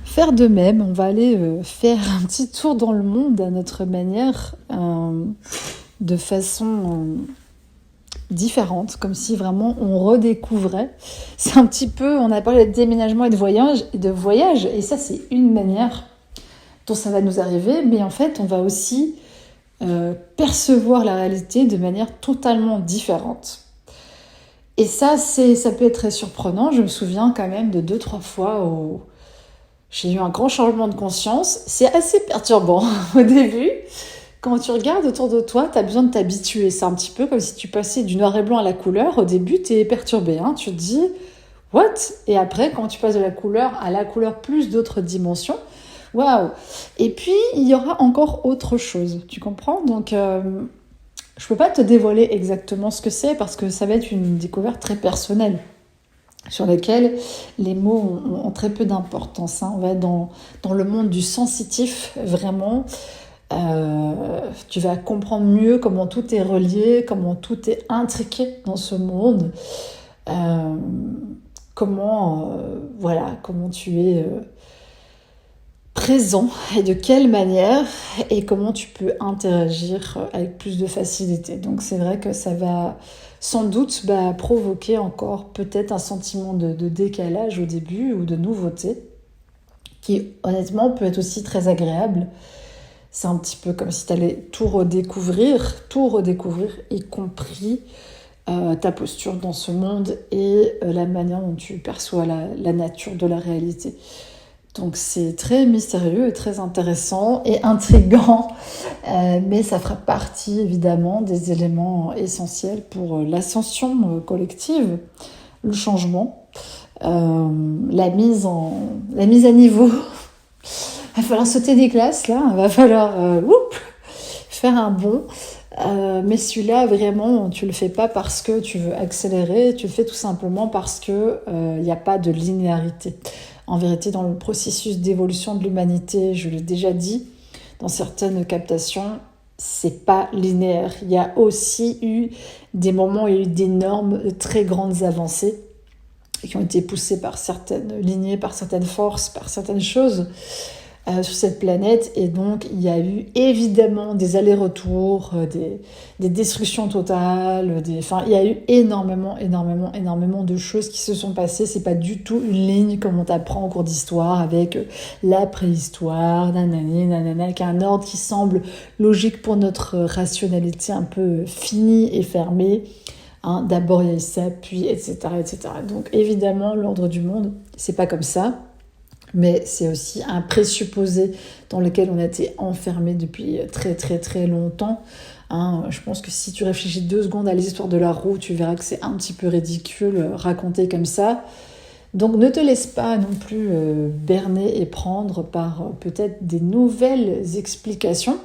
faire de même. On va aller faire un petit tour dans le monde à notre manière, de façon différente, comme si vraiment on redécouvrait. C'est un petit peu, on a parlé de déménagement et de voyage, et ça c'est une manière dont ça va nous arriver, mais en fait on va aussi percevoir la réalité de manière totalement différente. Et ça peut être très surprenant. Je me souviens quand même de 2-3 fois où j'ai eu un grand changement de conscience. C'est assez perturbant au début. Quand tu regardes autour de toi, tu as besoin de t'habituer. C'est un petit peu comme si tu passais du noir et blanc à la couleur. Au début, tu es perturbé. Tu te dis « What ?» Et après, quand tu passes de la couleur à la couleur plus d'autres dimensions, waouh! Et puis, il y aura encore autre chose. Tu comprends? Donc, je peux pas te dévoiler exactement ce que c'est parce que ça va être une découverte très personnelle sur laquelle les mots ont très peu d'importance. On va être dans le monde du sensitif, vraiment. Tu vas comprendre mieux comment tout est relié, comment tout est intriqué dans ce monde, comment tu es présent et de quelle manière et comment tu peux interagir avec plus de facilité. Donc c'est vrai que ça va sans doute provoquer encore peut-être un sentiment de décalage au début ou de nouveauté qui honnêtement peut être aussi très agréable. C'est un petit peu comme si tu allais tout redécouvrir, y compris ta posture dans ce monde et la manière dont tu perçois la nature de la réalité. Donc c'est très mystérieux et très intéressant et intriguant, mais ça fera partie évidemment des éléments essentiels pour l'ascension collective, le changement, la mise à niveau. Il va falloir sauter des classes là, il va falloir faire un bond. Mais celui-là, vraiment, tu le fais pas parce que tu veux accélérer, tu le fais tout simplement parce que y a pas de linéarité. En vérité, dans le processus d'évolution de l'humanité, je l'ai déjà dit, dans certaines captations, c'est pas linéaire. Il y a aussi eu des moments où il y a eu d'énormes, très grandes avancées qui ont été poussées par certaines lignées, par certaines forces, par certaines choses. sur cette planète, et donc il y a eu évidemment des allers-retours, des destructions totales, enfin il y a eu énormément de choses qui se sont passées. C'est pas du tout une ligne comme on t'apprend en cours d'histoire avec la préhistoire, nanani, nanana, avec un ordre qui semble logique pour notre rationalité un peu finie et fermée. Hein, d'abord il y a ça, puis etc. Donc évidemment l'ordre du monde, c'est pas comme ça. Mais c'est aussi un présupposé dans lequel on a été enfermé depuis très longtemps. Hein, je pense que si tu réfléchis 2 secondes à l'histoire de la roue, tu verras que c'est un petit peu ridicule raconté comme ça. Donc ne te laisse pas non plus berner et prendre par peut-être des nouvelles explications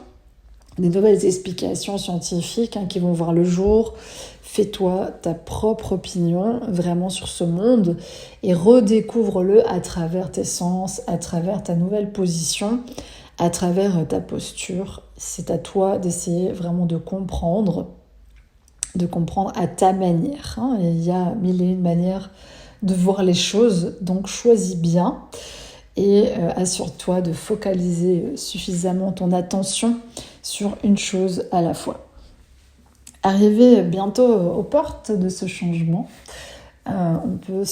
scientifiques qui vont voir le jour. Fais-toi ta propre opinion vraiment sur ce monde et redécouvre-le à travers tes sens, à travers ta nouvelle position, à travers ta posture. C'est à toi d'essayer vraiment de comprendre à ta manière. Hein. Et il y a 1001 manières de voir les choses, donc choisis bien et assure-toi de focaliser suffisamment ton attention sur une chose à la fois. Arrivé bientôt aux portes de ce changement, on peut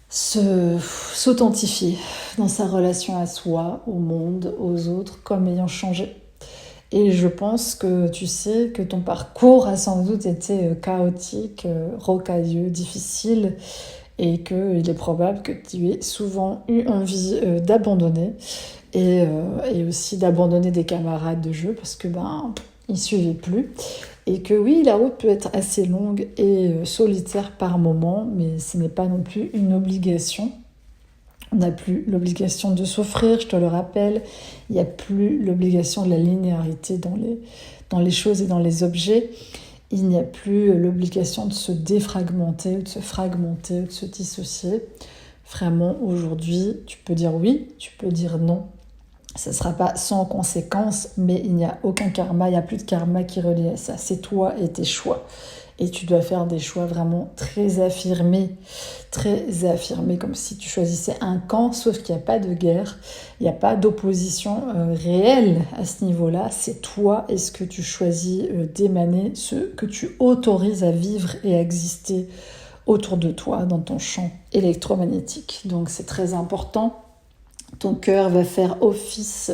s'authentifier dans sa relation à soi, au monde, aux autres, comme ayant changé. Et je pense que tu sais que ton parcours a sans doute été chaotique, rocailleux, difficile, et qu'il est probable que tu aies souvent eu envie d'abandonner et aussi d'abandonner des camarades de jeu parce que ils suivaient plus, et que oui, la route peut être assez longue et solitaire par moment, mais ce n'est pas non plus une obligation. On n'a plus l'obligation de souffrir, je te le rappelle. Il n'y a plus l'obligation de la linéarité dans les choses et dans les objets. Il n'y a plus l'obligation de se défragmenter ou de se fragmenter ou de se dissocier. Vraiment, aujourd'hui, tu peux dire oui, tu peux dire non. Ça ne sera pas sans conséquence, mais il n'y a aucun karma, il n'y a plus de karma qui est relié à ça. C'est toi et tes choix. Et tu dois faire des choix vraiment très affirmés, comme si tu choisissais un camp, sauf qu'il n'y a pas de guerre, il n'y a pas d'opposition réelle à ce niveau-là. C'est toi et ce que tu choisis d'émaner, ce que tu autorises à vivre et à exister autour de toi, dans ton champ électromagnétique. Donc c'est très important. Ton cœur va faire office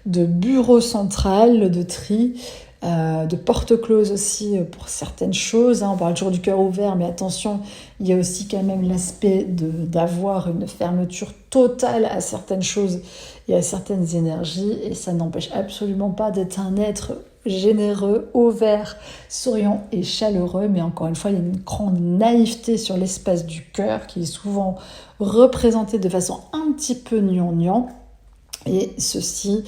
de bureau central, de tri, de porte close aussi pour certaines choses. On parle toujours du cœur ouvert, mais attention, il y a aussi quand même l'aspect d'avoir une fermeture totale à certaines choses et à certaines énergies. Et ça n'empêche absolument pas d'être un être généreux, ouvert, souriant et chaleureux. Mais encore une fois, il y a une grande naïveté sur l'espace du cœur qui est souvent représenté de façon un petit peu gnangnan. Et ceci...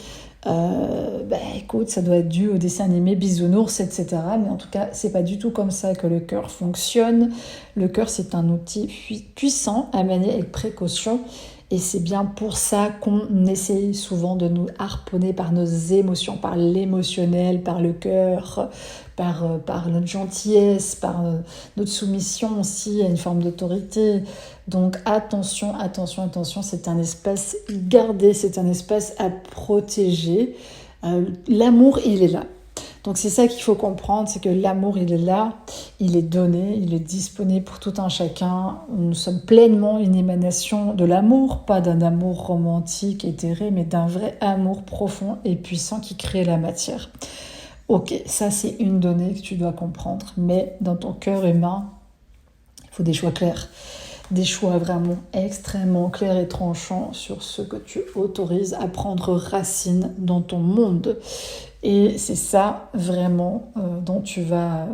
écoute, ça doit être dû au dessin animé Bisounours, etc. Mais en tout cas, c'est pas du tout comme ça que le cœur fonctionne. Le cœur, c'est un outil puissant à manier avec précaution. Et c'est bien pour ça qu'on essaye souvent de nous harponner par nos émotions, par l'émotionnel, par le cœur, par notre gentillesse, par notre soumission aussi à une forme d'autorité. Donc attention, c'est un espace gardé, c'est un espace à protéger. L'amour, il est là. Donc c'est ça qu'il faut comprendre, c'est que l'amour, il est là, il est donné, il est disponible pour tout un chacun. Nous sommes pleinement une émanation de l'amour, pas d'un amour romantique, éthéré, mais d'un vrai amour profond et puissant qui crée la matière. Ok, ça c'est une donnée que tu dois comprendre, mais dans ton cœur humain, il faut des choix clairs. Des choix vraiment extrêmement clairs et tranchants sur ce que tu autorises à prendre racine dans ton monde. Et c'est ça vraiment dont tu vas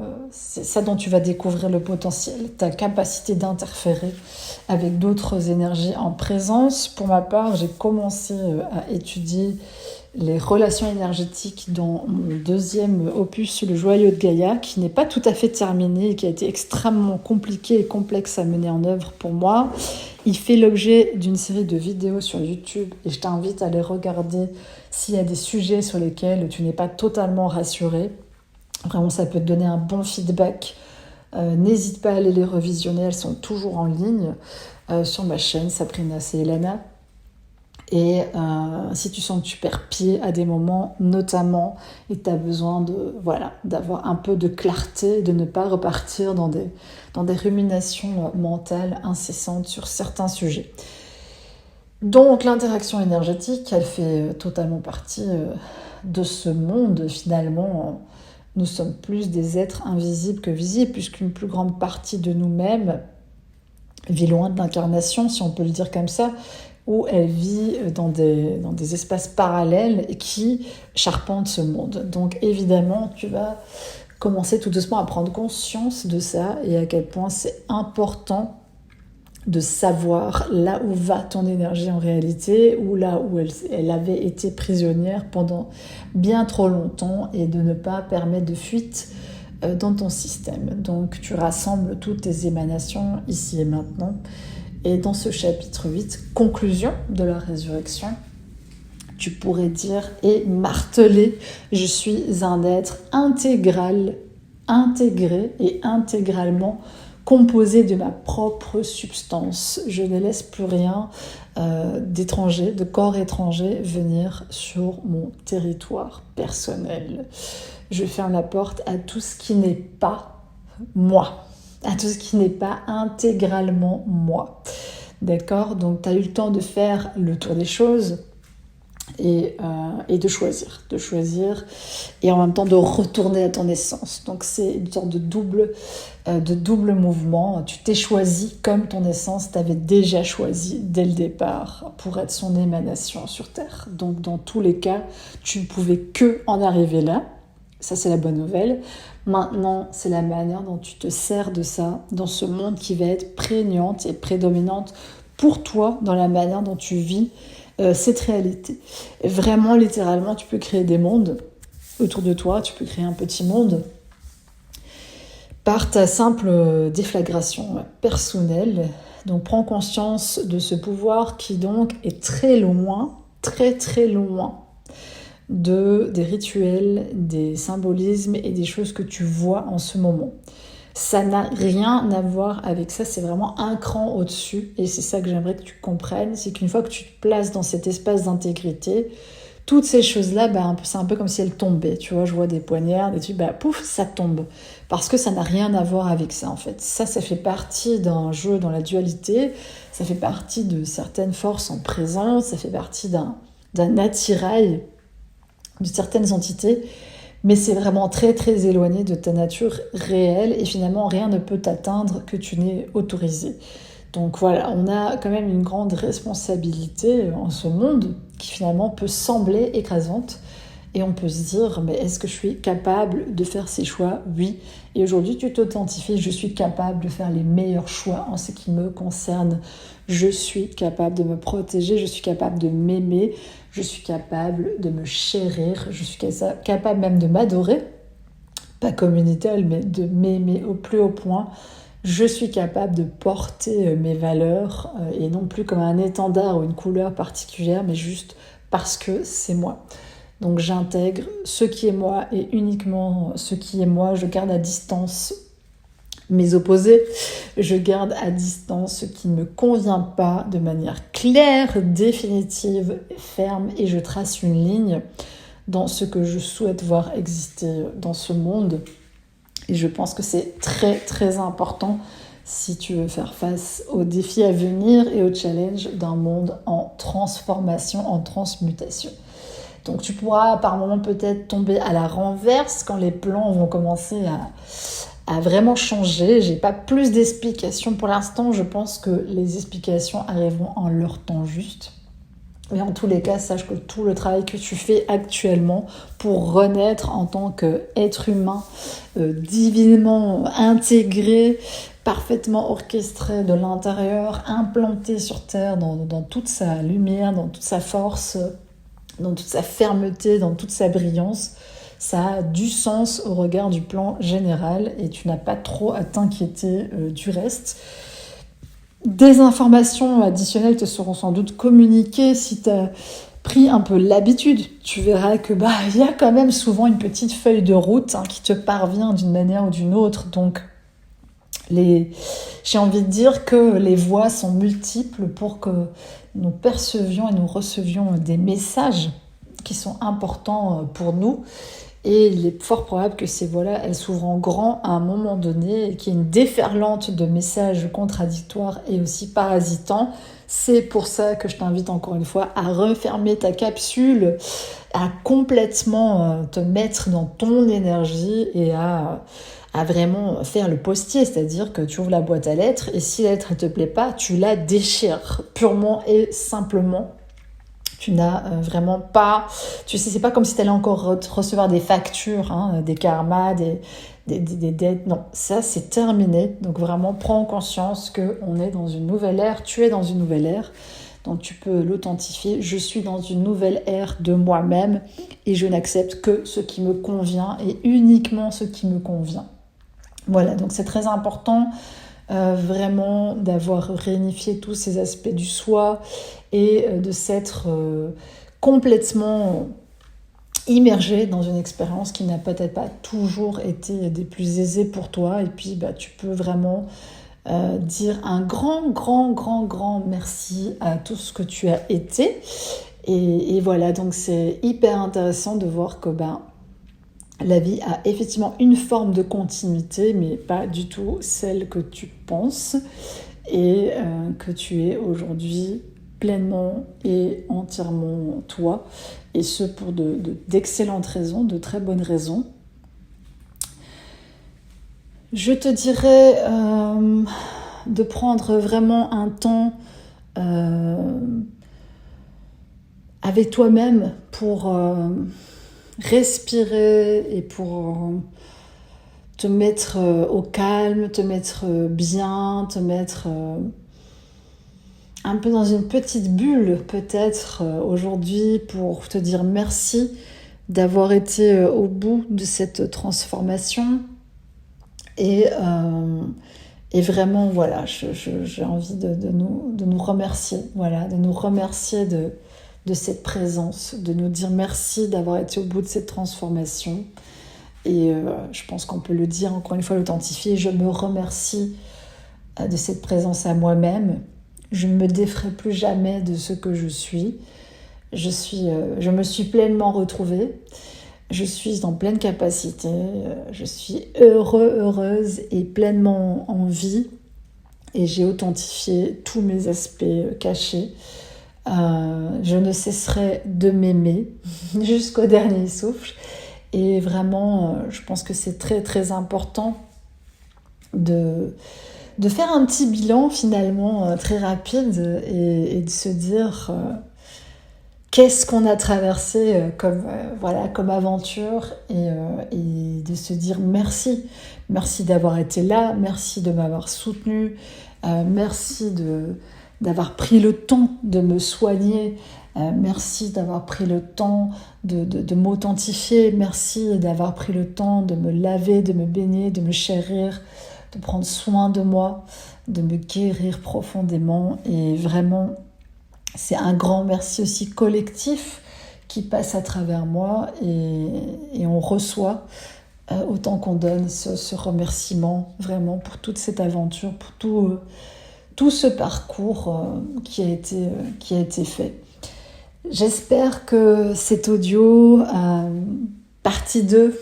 découvrir le potentiel, ta capacité d'interférer avec d'autres énergies en présence. Pour ma part, j'ai commencé à étudier les relations énergétiques dans mon 2e opus, Le Joyau de Gaïa, qui n'est pas tout à fait terminé et qui a été extrêmement compliqué et complexe à mener en œuvre pour moi. Il fait l'objet d'une série de vidéos sur YouTube et je t'invite à les regarder s'il y a des sujets sur lesquels tu n'es pas totalement rassuré. Vraiment, ça peut te donner un bon feedback N'hésite pas à aller les revisionner, elles sont toujours en ligne sur ma chaîne Sabrina Ceylana. Et si tu sens que tu perds pied à des moments, notamment, et tu as besoin d'avoir un peu de clarté, de ne pas repartir dans des ruminations mentales incessantes sur certains sujets. Donc l'interaction énergétique, elle fait totalement partie de ce monde. Finalement, nous sommes plus des êtres invisibles que visibles, puisqu'une plus grande partie de nous-mêmes vit loin de l'incarnation, si on peut le dire comme ça, où elle vit dans des espaces parallèles qui charpentent ce monde. Donc évidemment, tu vas commencer tout doucement à prendre conscience de ça et à quel point c'est important de savoir là où va ton énergie en réalité, ou là où elle avait été prisonnière pendant bien trop longtemps, et de ne pas permettre de fuite dans ton système. Donc tu rassembles toutes tes émanations ici et maintenant. Et dans ce chapitre 8, conclusion de la résurrection, tu pourrais dire et marteler: je suis un être intégral, intégré et intégralement composé de ma propre substance. Je ne laisse plus rien d'étranger, de corps étranger venir sur mon territoire personnel. Je ferme la porte à tout ce qui n'est pas moi, à tout ce qui n'est pas intégralement moi. D'accord ? Donc, tu as eu le temps de faire le tour des choses et de choisir, et en même temps de retourner à ton essence. Donc, c'est une sorte de double mouvement. Tu t'es choisi comme ton essence t'avait déjà choisi dès le départ pour être son émanation sur Terre. Donc, dans tous les cas, tu ne pouvais que en arriver là. Ça, c'est la bonne nouvelle. Maintenant, c'est la manière dont tu te sers de ça dans ce monde qui va être prégnante et prédominante pour toi, dans la manière dont tu vis cette réalité. Et vraiment, littéralement, tu peux créer des mondes autour de toi, tu peux créer un petit monde par ta simple déflagration personnelle. Donc, prends conscience de ce pouvoir qui donc est très loin, très très loin des rituels, des symbolismes et des choses que tu vois en ce moment. Ça n'a rien à voir avec ça, c'est vraiment un cran au-dessus, et c'est ça que j'aimerais que tu comprennes, c'est qu'une fois que tu te places dans cet espace d'intégrité, toutes ces choses-là, c'est un peu comme si elles tombaient, tu vois, je vois des poignards, des trucs, pouf, ça tombe, parce que ça n'a rien à voir avec ça en fait. Ça fait partie d'un jeu dans la dualité, ça fait partie de certaines forces en présence, ça fait partie d'un attirail de certaines entités, mais c'est vraiment très très éloigné de ta nature réelle, et finalement rien ne peut t'atteindre que tu n'es autorisé. Donc voilà, on a quand même une grande responsabilité en ce monde qui finalement peut sembler écrasante, et on peut se dire, mais est-ce que je suis capable de faire ces choix ? Oui. Et aujourd'hui, tu t'authentifies, je suis capable de faire les meilleurs choix en ce qui me concerne. Je suis capable de me protéger, je suis capable de m'aimer, je suis capable de me chérir, je suis capable même de m'adorer, pas comme une idole, mais de m'aimer au plus haut point. Je suis capable de porter mes valeurs, et non plus comme un étendard ou une couleur particulière, mais juste parce que c'est moi. Donc j'intègre ce qui est moi et uniquement ce qui est moi. Je garde à distance mes opposés. Je garde à distance ce qui ne me convient pas de manière claire, définitive, ferme. Et je trace une ligne dans ce que je souhaite voir exister dans ce monde. Et je pense que c'est très très important si tu veux faire face aux défis à venir et aux challenges d'un monde en transformation, en transmutation. Donc tu pourras par moments peut-être tomber à la renverse quand les plans vont commencer à vraiment changer. J'ai pas plus d'explications pour l'instant, je pense que les explications arriveront en leur temps juste. Mais en tous les cas, sache que tout le travail que tu fais actuellement pour renaître en tant qu'être humain divinement intégré, parfaitement orchestré de l'intérieur, implanté sur Terre dans toute sa lumière, dans toute sa force, dans toute sa fermeté, dans toute sa brillance, ça a du sens au regard du plan général et tu n'as pas trop à t'inquiéter du reste. Des informations additionnelles te seront sans doute communiquées si tu as pris un peu l'habitude. Tu verras que y a quand même souvent une petite feuille de route qui te parvient d'une manière ou d'une autre. Donc J'ai envie de dire que les voies sont multiples pour que nous percevions et nous recevions des messages qui sont importants pour nous. Et il est fort probable que ces voies-là, elles s'ouvrent en grand à un moment donné et qu'il y ait une déferlante de messages contradictoires et aussi parasitants. C'est pour ça que je t'invite encore une fois à refermer ta capsule, à complètement te mettre dans ton énergie et à vraiment faire le postier, c'est-à-dire que tu ouvres la boîte à lettres et si la lettre ne te plaît pas, tu la déchires purement et simplement. Tu n'as vraiment pas... Tu sais, c'est pas comme si tu allais encore recevoir des factures, hein, des karmas, des dettes. Non, ça, c'est terminé. Donc vraiment, prends conscience qu'on est dans une nouvelle ère. Tu es dans une nouvelle ère. Donc tu peux l'authentifier. Je suis dans une nouvelle ère de moi-même et je n'accepte que ce qui me convient et uniquement ce qui me convient. Voilà, donc c'est très important vraiment d'avoir réunifié tous ces aspects du soi et de s'être complètement immergé dans une expérience qui n'a peut-être pas toujours été des plus aisées pour toi. Et puis tu peux vraiment dire un grand merci à tout ce que tu as été. Et voilà, donc c'est hyper intéressant de voir que la vie a effectivement une forme de continuité, mais pas du tout celle que tu penses et que tu es aujourd'hui pleinement et entièrement toi, et ce pour d'excellentes raisons, de très bonnes raisons. Je te dirais de prendre vraiment un temps avec toi-même pour respirer et pour te mettre au calme, te mettre bien, te mettre un peu dans une petite bulle peut-être aujourd'hui pour te dire merci d'avoir été au bout de cette transformation et vraiment voilà, j'ai envie de nous remercier, voilà, de nous remercier de cette présence, de nous dire merci d'avoir été au bout de cette transformation. Et je pense qu'on peut le dire, encore une fois, l'authentifier. Je me remercie de cette présence à moi-même. Je ne me défrais plus jamais de ce que je suis. Je me suis pleinement retrouvée. Je suis en pleine capacité. Je suis heureuse et pleinement en vie. Et j'ai authentifié tous mes aspects cachés. Je ne cesserai de m'aimer jusqu'au dernier souffle. Et vraiment, je pense que c'est très très important de faire un petit bilan finalement très rapide et de se dire qu'est-ce qu'on a traversé comme aventure et de se dire merci. Merci d'avoir été là, merci de m'avoir soutenue, merci d'avoir pris le temps de me soigner, merci d'avoir pris le temps de m'authentifier, merci d'avoir pris le temps de me laver, de me baigner, de me chérir, de prendre soin de moi, de me guérir profondément. Et vraiment, c'est un grand merci aussi collectif qui passe à travers moi et on reçoit autant qu'on donne ce remerciement vraiment pour toute cette aventure, pour tout ce parcours qui a été fait. J'espère que cet audio, partie 2,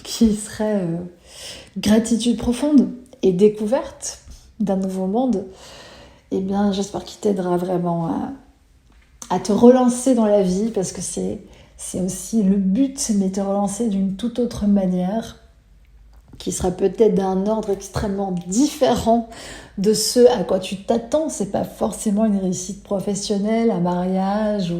qui serait gratitude profonde et découverte d'un nouveau monde, eh bien, j'espère qu'il t'aidera vraiment à te relancer dans la vie, parce que c'est aussi le but, mais te relancer d'une toute autre manière, qui sera peut-être d'un ordre extrêmement différent de ce à quoi tu t'attends. C'est pas forcément une réussite professionnelle, un mariage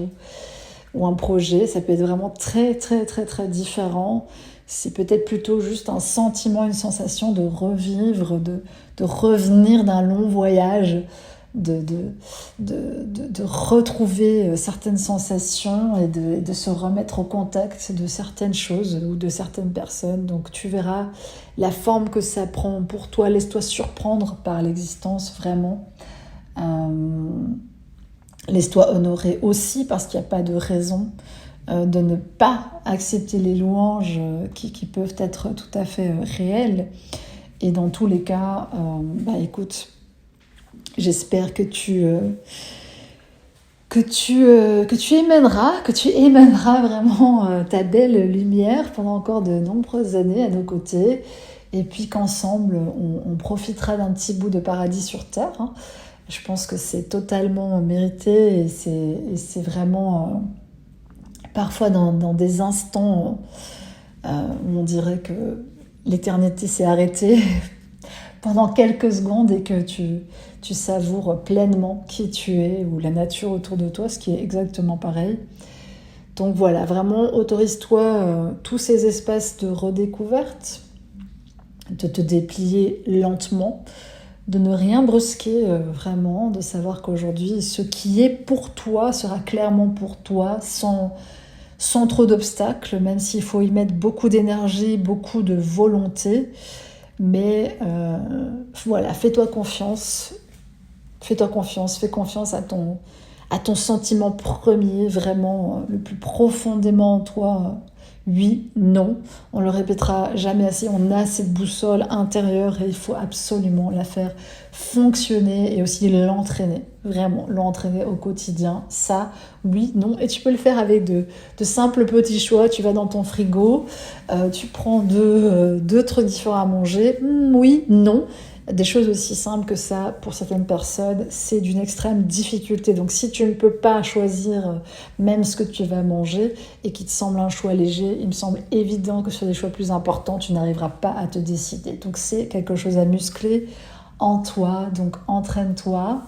ou un projet. Ça peut être vraiment très très très très différent. C'est peut-être plutôt juste un sentiment, une sensation de revivre, de revenir d'un long voyage, de retrouver certaines sensations et de se remettre au contact de certaines choses ou de certaines personnes. Donc tu verras la forme que ça prend pour toi. Laisse-toi surprendre par l'existence, vraiment. Laisse-toi honorer aussi, parce qu'il n'y a pas de raison de ne pas accepter les louanges qui peuvent être tout à fait réelles. Et dans tous les cas, écoute, j'espère que tu émèneras vraiment ta belle lumière pendant encore de nombreuses années à nos côtés, et puis qu'ensemble on profitera d'un petit bout de paradis sur terre, hein. Je pense que c'est totalement mérité, et c'est vraiment parfois dans des instants où on dirait que l'éternité s'est arrêtée pendant quelques secondes, et que tu savoures pleinement qui tu es ou la nature autour de toi, ce qui est exactement pareil. Donc voilà, vraiment autorise-toi tous ces espaces de redécouverte, de te déplier lentement, de ne rien brusquer vraiment, de savoir qu'aujourd'hui ce qui est pour toi sera clairement pour toi, sans trop d'obstacles, même s'il faut y mettre beaucoup d'énergie, beaucoup de volonté. Mais voilà, fais-toi confiance, fais confiance à ton sentiment premier, vraiment le plus profondément en toi. Oui, non, on le répétera jamais assez, on a cette boussole intérieure et il faut absolument la faire fonctionner et aussi l'entraîner, vraiment l'entraîner au quotidien. Ça, oui, non, et tu peux le faire avec de simples petits choix. Tu vas dans ton frigo, tu prends deux trucs différents à manger, oui, non. Des choses aussi simples que ça, pour certaines personnes, c'est d'une extrême difficulté. Donc si tu ne peux pas choisir même ce que tu vas manger et qu'il te semble un choix léger, il me semble évident que sur des choix plus importants, tu n'arriveras pas à te décider. Donc c'est quelque chose à muscler en toi, donc entraîne-toi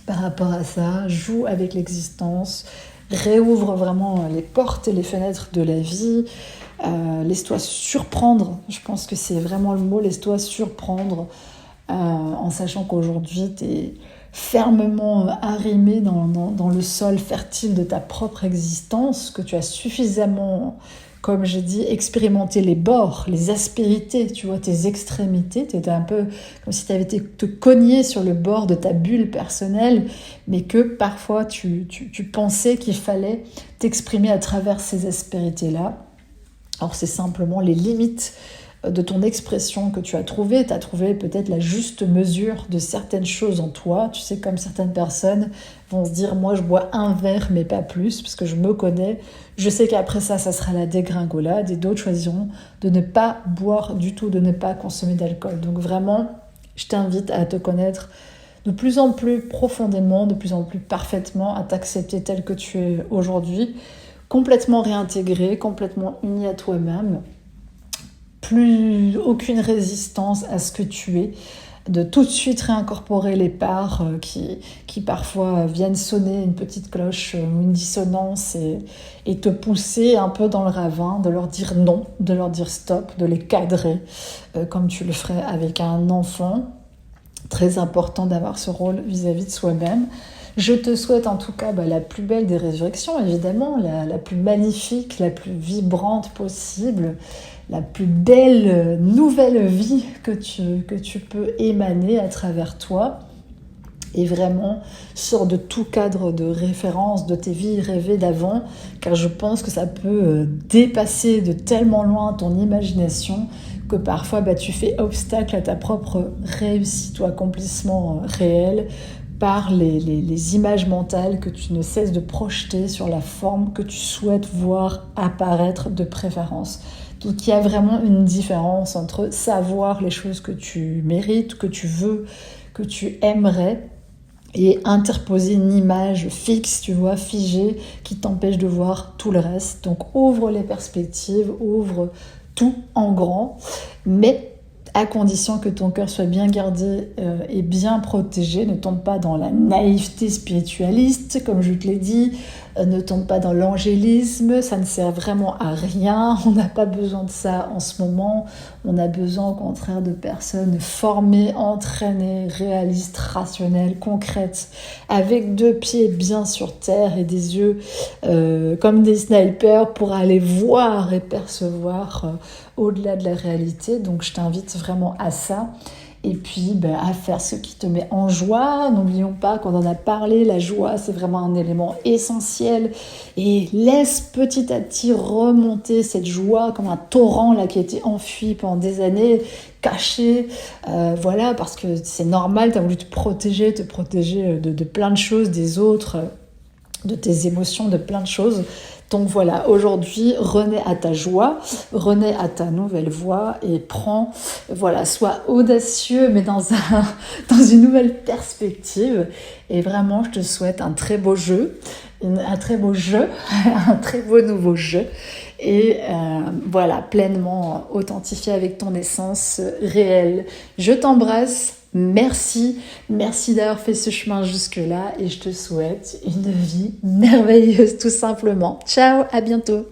par rapport à ça, joue avec l'existence, réouvre vraiment les portes et les fenêtres de la vie. Laisse-toi surprendre, je pense que c'est vraiment le mot, laisse-toi surprendre en sachant qu'aujourd'hui tu es fermement arrimé dans le sol fertile de ta propre existence, que tu as suffisamment, comme j'ai dit, expérimenté les bords, les aspérités, tu vois, tes extrémités. Tu étais un peu comme si tu avais été te cogner sur le bord de ta bulle personnelle, mais que parfois tu pensais qu'il fallait t'exprimer à travers ces aspérités-là. Alors c'est simplement les limites de ton expression que tu as trouvées. Tu as trouvé peut-être la juste mesure de certaines choses en toi. Tu sais, comme certaines personnes vont se dire « moi je bois un verre mais pas plus parce que je me connais, je sais qu'après ça sera la dégringolade » et d'autres choisiront de ne pas boire du tout, de ne pas consommer d'alcool. Donc vraiment, je t'invite à te connaître de plus en plus profondément, de plus en plus parfaitement, à t'accepter tel que tu es aujourd'hui, complètement réintégré, complètement uni à toi-même, plus aucune résistance à ce que tu es, de tout de suite réincorporer les parts qui parfois viennent sonner une petite cloche ou une dissonance et te pousser un peu dans le ravin, de leur dire non, de leur dire stop, de les cadrer comme tu le ferais avec un enfant. Très important d'avoir ce rôle vis-à-vis de soi-même. Je te souhaite en tout cas la plus belle des résurrections, évidemment, la plus magnifique, la plus vibrante possible, la plus belle nouvelle vie que tu peux émaner à travers toi. Et vraiment, sors de tout cadre de référence de tes vies rêvées d'avant, car je pense que ça peut dépasser de tellement loin ton imagination que parfois tu fais obstacle à ta propre réussite ou accomplissement réel par les images mentales que tu ne cesses de projeter sur la forme que tu souhaites voir apparaître de préférence. Donc il y a vraiment une différence entre savoir les choses que tu mérites, que tu veux, que tu aimerais, et interposer une image fixe, tu vois, figée, qui t'empêche de voir tout le reste. Donc ouvre les perspectives, ouvre tout en grand, mais à condition que ton cœur soit bien gardé et bien protégé. Ne tombe pas dans la naïveté spiritualiste, comme je te l'ai dit, ne tombe pas dans l'angélisme, ça ne sert vraiment à rien, on n'a pas besoin de ça en ce moment, on a besoin au contraire de personnes formées, entraînées, réalistes, rationnelles, concrètes, avec 2 pieds bien sur terre et des yeux comme des snipers pour aller voir et percevoir au-delà de la réalité. Donc je t'invite vraiment à ça. Et puis à faire ce qui te met en joie. N'oublions pas qu'on en a parlé, la joie c'est vraiment un élément essentiel, et laisse petit à petit remonter cette joie comme un torrent là qui a été enfui pendant des années, caché, voilà, parce que c'est normal, tu as voulu te protéger de plein de choses, des autres, de tes émotions, de plein de choses. Donc voilà, aujourd'hui, renais à ta joie, renais à ta nouvelle voie et sois audacieux, mais dans une nouvelle perspective. Et vraiment, je te souhaite un très beau jeu, un très beau nouveau jeu. Et pleinement authentifié avec ton essence réelle. Je t'embrasse. Merci d'avoir fait ce chemin jusque-là et je te souhaite une vie merveilleuse tout simplement. Ciao, à bientôt.